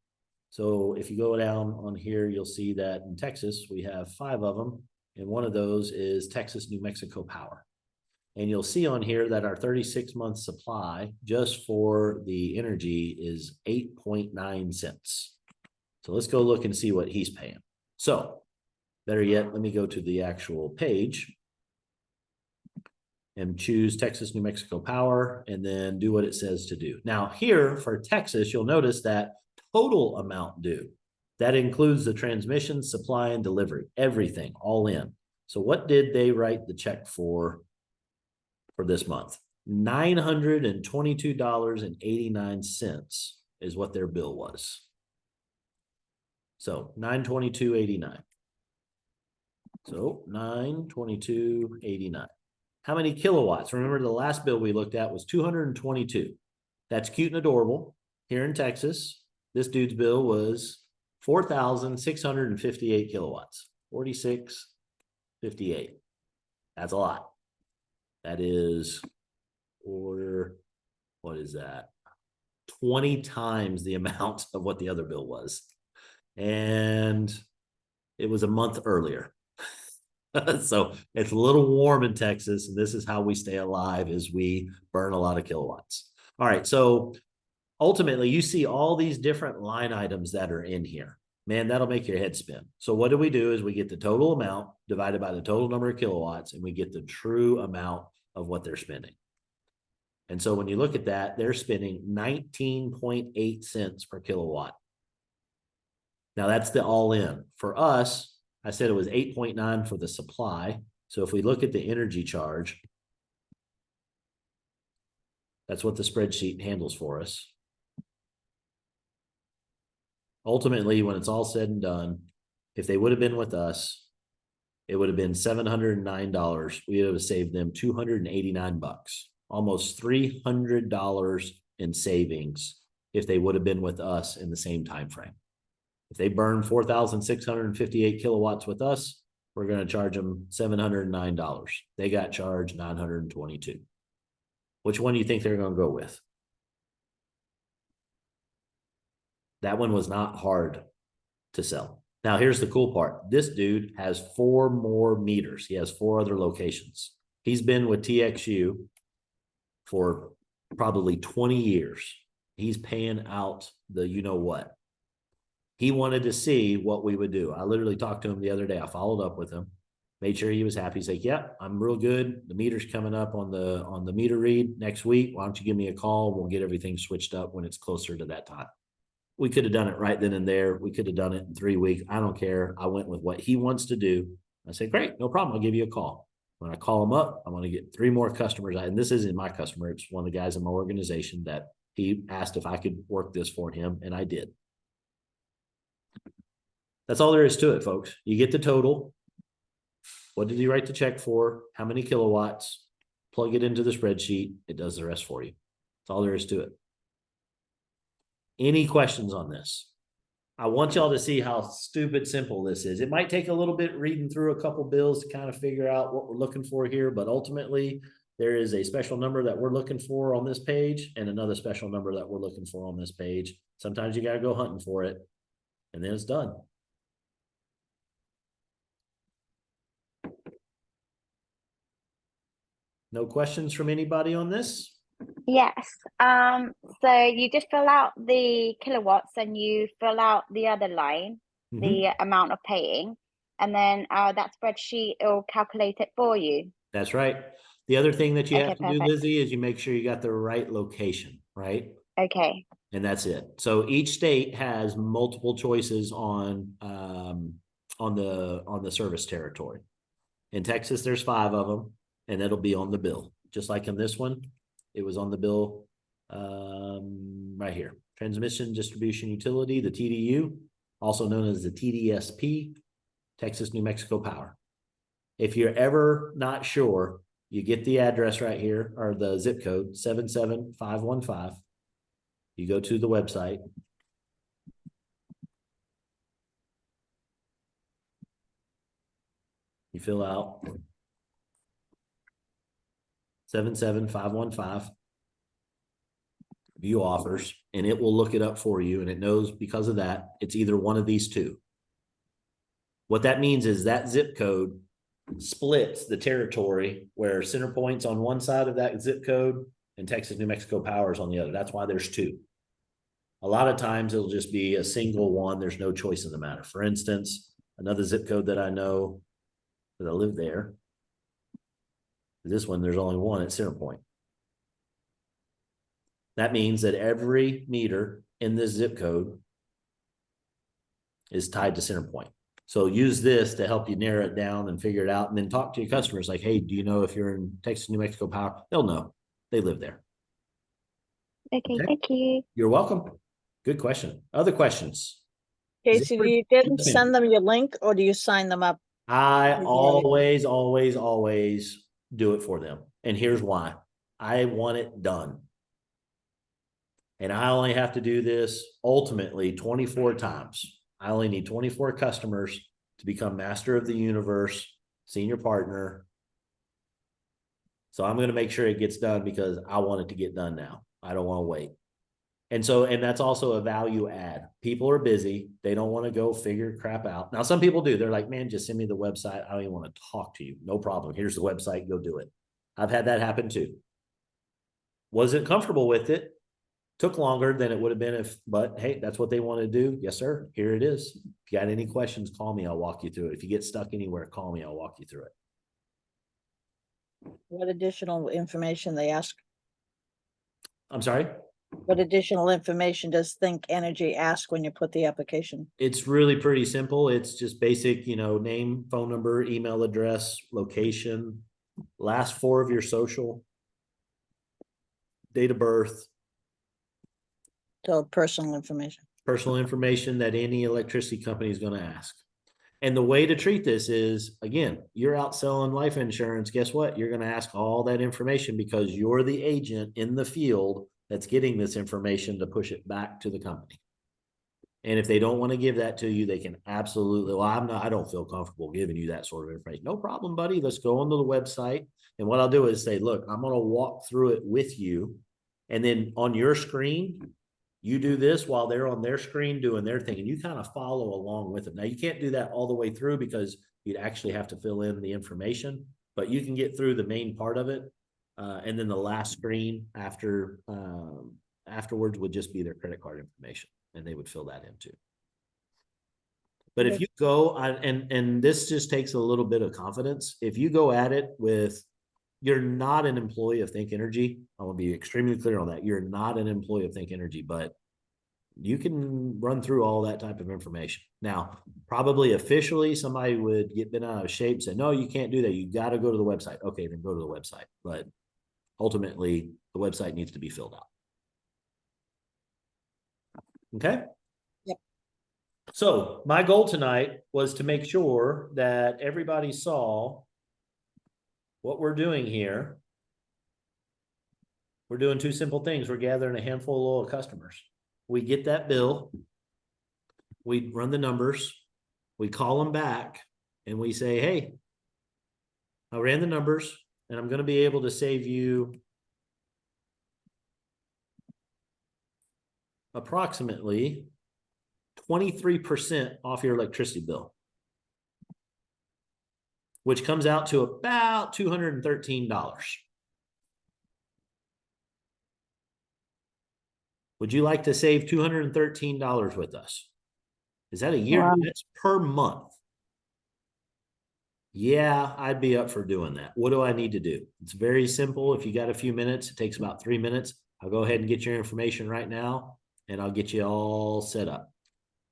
So if you go down on here, you'll see that in Texas, we have 5 of them. And one of those is Texas, New Mexico Power. And you'll see on here that our 36-month supply just for the energy is 8.9 cents. So let's go look and see what he's paying. So better yet, let me go to the actual page and choose Texas, New Mexico Power, and then do what it says to do. Now here for Texas, you'll notice that total amount due. That includes the transmission, supply, and delivery, everything all in. So what did they write the check for this month? $922.89 is what their bill was. So $922.89. So $922.89. How many kilowatts? Remember the last bill we looked at was 222. That's cute and adorable. Here in Texas, this dude's bill was 4,658 kilowatts. 4658. That's a lot. That is, or what is that? 20 times the amount of what the other bill was. And it was a month earlier. So it's a little warm in Texas, and this is how we stay alive, is we burn a lot of kilowatts. All right, so ultimately you see all these different line items that are in here. Man, that'll make your head spin. So what do? Is we get the total amount divided by the total number of kilowatts, and we get the true amount of what they're spending. And so when you look at that, they're spending 19.8 cents per kilowatt. Now that's the all in. For us, I said it was 8.9 for the supply. So if we look at the energy charge, that's what the spreadsheet handles for us. Ultimately, when it's all said and done, if they would have been with us, it would have been $709. We would have saved them $289, almost $300 in savings if they would have been with us in the same time frame. If they burn 4,658 kilowatts with us, we're going to charge them $709. They got charged $922. Which one do you think they're going to go with? That one was not hard to sell. Now, here's the cool part. This dude has 4 more meters. He has 4 other locations. He's been with TXU for probably 20 years. He's paying out the you know what. He wanted to see what we would do. I literally talked to him the other day. I followed up with him, made sure he was happy. He's like, "Yep, I'm real good. The meter's coming up on the meter read next week. Why don't you give me a call? We'll get everything switched up when it's closer to that time." We could have done it right then and there. We could have done it in 3 weeks. I don't care. I went with what he wants to do. I said, "Great, no problem. I'll give you a call." When I call him up, I'm going to get 3 more customers. And this isn't my customer. It's one of the guys in my organization that he asked if I could work this for him, and I did. That's all there is to it, folks. You get the total. What did he write the check for? How many kilowatts? Plug it into the spreadsheet. It does the rest for you. That's all there is to it. Any questions on this? I want y'all to see how stupid simple this is. It might take a little bit reading through a couple bills to kind of figure out what we're looking for here, but ultimately there is a special number that we're looking for on this page and another special number that we're looking for on this page. Sometimes you got to go hunting for it, and then it's done. No questions from anybody on this? Yes. So you just fill out the kilowatts and you fill out the other line, the amount of paying, and then that spreadsheet will calculate it for you. That's right. The other thing that you Okay, have to do, perfect. Lizzie, is you make sure you got the right location, right? Okay. And that's it. So each state has multiple choices on the service territory. In Texas, there's 5 of them, and it'll be on the bill. Just like in this one, it was on the bill right here. Transmission Distribution Utility, the TDU, also known as the TDSP, Texas New Mexico Power. If you're ever not sure, you get the address right here, or the zip code, 77515. You go to the website. You fill out 77515. View offers, and it will look it up for you, and it knows because of that, it's either one of these two. What that means is that zip code splits the territory where Center Point's on one side of that zip code and Texas New Mexico Power is on the other. That's why there's 2. A lot of times it'll just be a single one. There's no choice in the matter. For instance, another zip code that I know that I live there, this one, there's only one at Center Point. That means that every meter in this zip code is tied to Center Point. So use this to help you narrow it down and figure it out, and then talk to your customers like, "Hey, do you know if you're in Texas New Mexico Power?" They'll know. They live there. Okay, Okay. thank you. You're welcome. Good question. Other questions? Casey, you didn't send them your link, or do you sign them up? I Yeah. always do it for them. And here's why. I want it done. And I only have to do this ultimately 24 times. I only need 24 customers to become master of the universe, senior partner. So I'm going to make sure it gets done because I want it to get done now. I don't want to wait. And that's also a value add. People are busy. They don't want to go figure crap out. Now, some people do. They're like, "Man, just send me the website. I don't even want to talk to you." No problem. Here's the website. Go do it. I've had that happen too. Wasn't comfortable with it. Took longer than it would have been but hey, that's what they want to do. Yes, sir. Here it is. If you got any questions, call me. I'll walk you through it. If you get stuck anywhere, call me. I'll walk you through it. What additional information they ask? I'm sorry? What additional information does Think Energy ask when you put the application? It's really pretty simple. It's just basic, name, phone number, email address, location, last 4 of your social, date of birth. So personal information That any electricity company is going to ask. And the way to treat this is, again, you're out selling life insurance. Guess what? You're going to ask all that information because you're the agent in the field that's getting this information to push it back to the company. And if they don't want to give that to you, they can absolutely, I don't feel comfortable giving you that sort of information. No problem, buddy. Let's go onto the website. And what I'll do is say, "Look, I'm going to walk through it with you. And then on your screen, you do this while they're on their screen doing their thing, and you kind of follow along with them." Now, you can't do that all the way through because you'd actually have to fill in the information, but you can get through the main part of it. And then the last screen after afterwards would just be their credit card information, and they would fill that in too. But if you go on, and this just takes a little bit of confidence, if you go at it with, you're not an employee of Think Energy. I want to be extremely clear on that. You're not an employee of Think Energy, but you can run through all that type of information. Now, probably officially somebody would get bent out of shape, say, no, you can't do that. You got to go to the website. Okay, then go to the website. But ultimately, the website needs to be filled out. Okay? Yep. So my goal tonight was to make sure that everybody saw what we're doing here. We're doing two simple things. We're gathering a handful of loyal customers. We get that bill, we run the numbers, we call them back, and we say, hey, I ran the numbers, and I'm going to be able to save you approximately 23% off your electricity bill, which comes out to about $213. Would you like to save $213 with us? Is that a year? Wow. That's per month. Yeah, I'd be up for doing that. What do I need to do? It's very simple. If you got a few minutes, it takes about 3 minutes. I'll go ahead and get your information right now, and I'll get you all set up.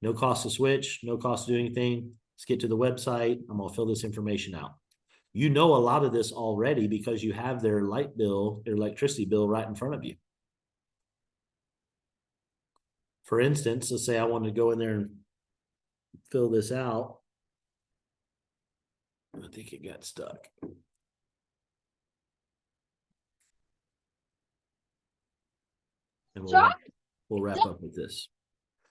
No cost to switch, no cost to do anything. Let's get to the website. I'm going to fill this information out. You know a lot of this already because you have their light bill, their electricity bill right in front of you. For instance, let's say I want to go in there and fill this out. I think it got stuck. And we'll wrap up with this.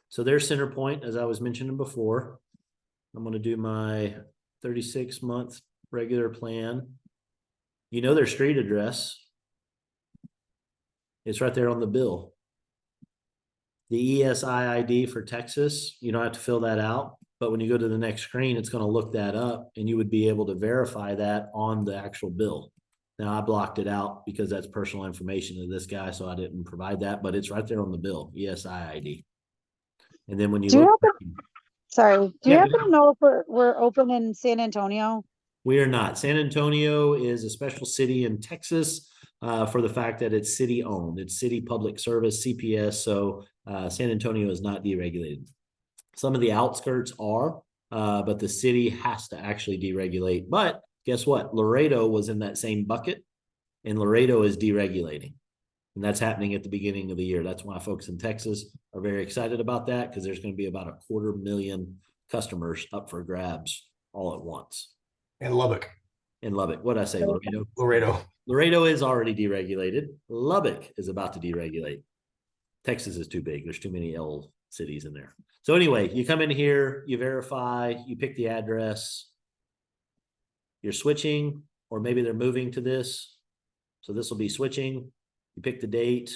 So there's CenterPoint, as I was mentioning before. I'm going to do my 36-month regular plan. You know their street address. It's right there on the bill. The ESI ID for Texas, you don't have to fill that out. But when you go to the next screen, it's going to look that up, and you would be able to verify that on the actual bill. Now, I blocked it out because that's personal information of this guy, so I didn't provide that, but it's right there on the bill, ESI ID. And then when you look, Do you Yeah, happen to know if we're open in San Antonio? we are not. San Antonio is a special city in Texas for the fact that it's city owned. It's city public service, CPS. So San Antonio is not deregulated. Some of the outskirts are, but the city has to actually deregulate. But guess what? Laredo was in that same bucket, and Laredo is deregulating. And that's happening at the beginning of the year. That's why folks in Texas are very excited about that, because there's going to be about 250,000 customers up for grabs all at once. And Lubbock. In Lubbock. What'd I say, Laredo? Laredo. Laredo is already deregulated. Lubbock is about to deregulate. Texas is too big. There's too many L cities in there. So anyway, you come in here, you verify, you pick the address. You're switching, or maybe they're moving to this. So this will be switching. You pick the date.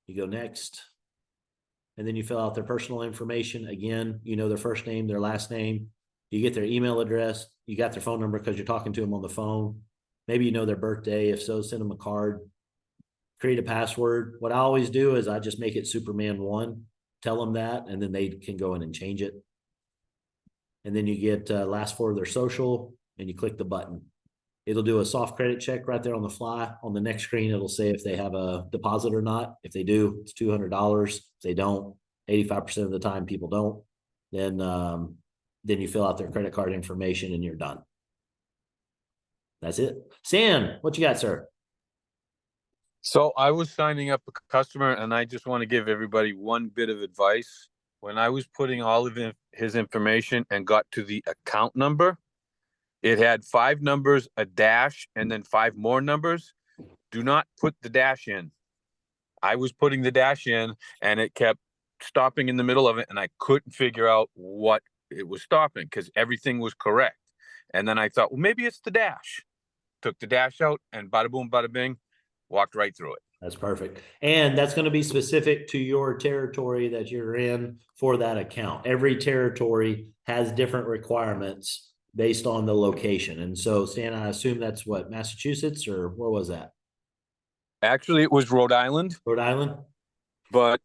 You go next. And then you fill out their personal information. Again, you know their first name, their last name. You get their email address. You got their phone number because you're talking to them on the phone. Maybe you know their birthday. If so, send them a card. Create a password. What I always do is I just make it Superman1. Tell them that, and then they can go in and change it. And then you get last four of their social, and you click the button. It'll do a soft credit check right there on the fly. On the next screen, it'll say if they have a deposit or not. If they do, it's $200. If they don't, 85% of the time people don't. Then you fill out their credit card information and you're done. That's it. Sam, what you got, sir? So I was signing up a customer, and I just want to give everybody one bit of advice. When I was putting all of his information and got to the account number, it had 5 numbers, a dash, and then 5 more numbers. Do not put the dash in. I was putting the dash in, and it kept stopping in the middle of it, and I couldn't figure out what it was stopping because everything was correct. And then I thought, well, maybe it's the dash. Took the dash out, and bada boom, bada bing, walked right through it. That's perfect. And that's going to be specific to your territory that you're in for that account. Every territory has different requirements based on the location. And so, Stan, I assume that's what, Massachusetts, or where was that? Actually, it was Rhode Island, Rhode Island? but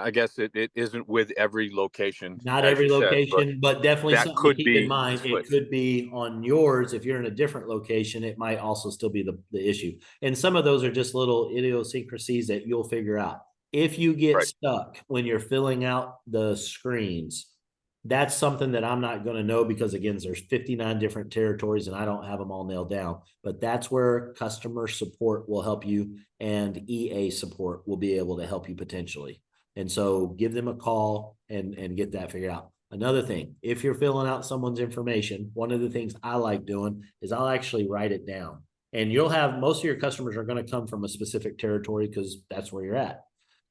I guess it isn't with every location. Not as every you said, but location, but definitely that something to could keep in be mind. It switched. could be on yours. If you're in a different location, it might also still be the issue. And some of those are just little idiosyncrasies that you'll figure out. If you get Right. stuck when you're filling out the screens, that's something that I'm not going to know because again, there's 59 different territories and I don't have them all nailed down. But that's where customer support will help you and EA support will be able to help you potentially. And so give them a call and get that figured out. Another thing, if you're filling out someone's information, one of the things I like doing is I'll actually write it down. And you'll have most of your customers are going to come from a specific territory because that's where you're at.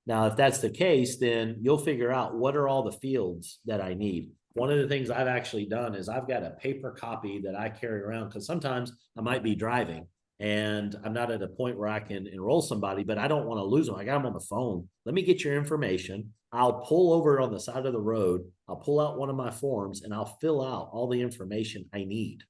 Now, if that's the case, then you'll figure out what are all the fields that I need. One of the things I've actually done is I've got a paper copy that I carry around because sometimes I might be driving and I'm not at a point where I can enroll somebody, but I don't want to lose them. I got them on the phone. Let me get your information. I'll pull over on the side of the road. I'll pull out one of my forms and I'll fill out all the information I need.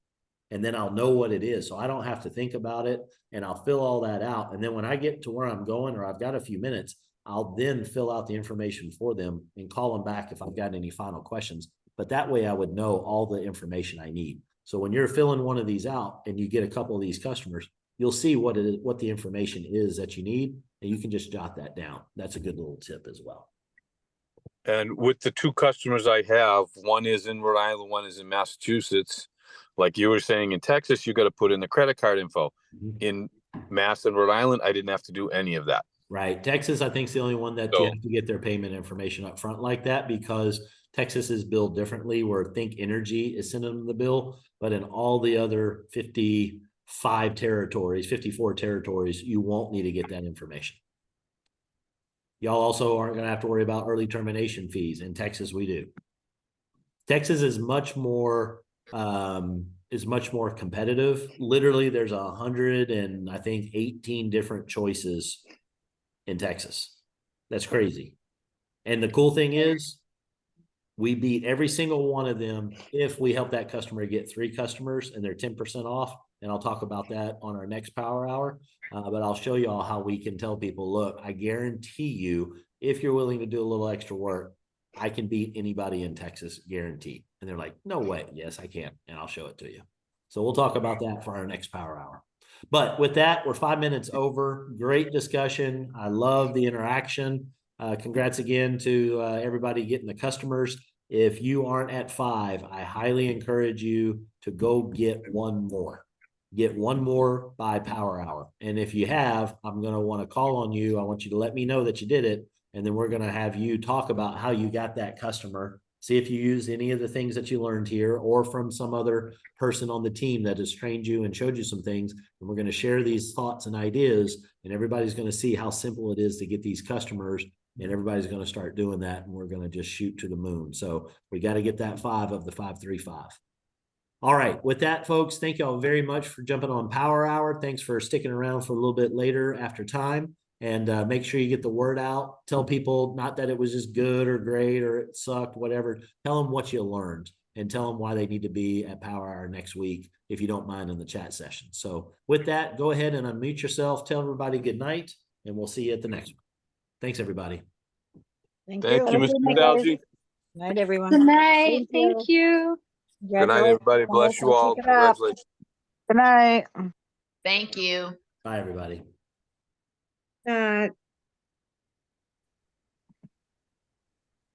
And then I'll know what it is. So I don't have to think about it and I'll fill all that out. And then when I get to where I'm going or I've got a few minutes, I'll then fill out the information for them and call them back if I've got any final questions. But that way I would know all the information I need. So when you're filling one of these out and you get a couple of these customers, you'll see what it is, what the information is that you need, and you can just jot that down. That's a good little tip as well. And with the two customers I have, one is in Rhode Island, one is in Massachusetts. Like you were saying, in Texas, you got to put in the credit card info. In Mass and Rhode Island, I didn't have to do any of that. Right. Texas, I think, is the only one that you have to get their payment information up front like that because Texas is billed differently where Think Energy is sending them the bill. But in all the other 54 territories, you won't need to get that information. Y'all also aren't going to have to worry about early termination fees. In Texas, we do. Texas is much more competitive. Literally, there's 18 different choices in Texas. That's crazy. And the cool thing is we beat every single one of them if we help that customer get 3 customers and they're 10% off. And I'll talk about that on our next power hour. But I'll show you all how we can tell people, look, I guarantee you, if you're willing to do a little extra work, I can beat anybody in Texas, guaranteed. And they're like, no way. Yes, I can. And I'll show it to you. So we'll talk about that for our next power hour. But with that, we're 5 minutes over. Great discussion. I love the interaction. Congrats again to everybody getting the customers. If you aren't at 5, I highly encourage you to go get one more. Get one more by power hour. And if you have, I'm going to want to call on you. I want you to let me know that you did it. And then we're going to have you talk about how you got that customer. See if you use any of the things that you learned here or from some other person on the team that has trained you and showed you some things. And we're going to share these thoughts and ideas, and everybody's going to see how simple it is to get these customers, and everybody's going to start doing that, and we're going to just shoot to the moon. So we got to get that 5 of the 535. All right. With that, folks, thank you all very much for jumping on Power Hour. Thanks for sticking around for a little bit later after time. And make sure you get the word out. Tell people not that it was just good or great or it sucked, whatever. Tell them what you learned and tell them why they need to be at Power Hour next week, if you don't mind, in the chat session. So with that, go ahead and unmute yourself. Tell everybody good night, and we'll see you at the next one. Thanks, everybody. Thank Thank you, you. Mr. Good Salge. night. Night, everyone. Good night. Thank Thank you. Good night, everybody. Bless you all. Keep it up. Congratulations. Good night. Thank you. Bye, everybody.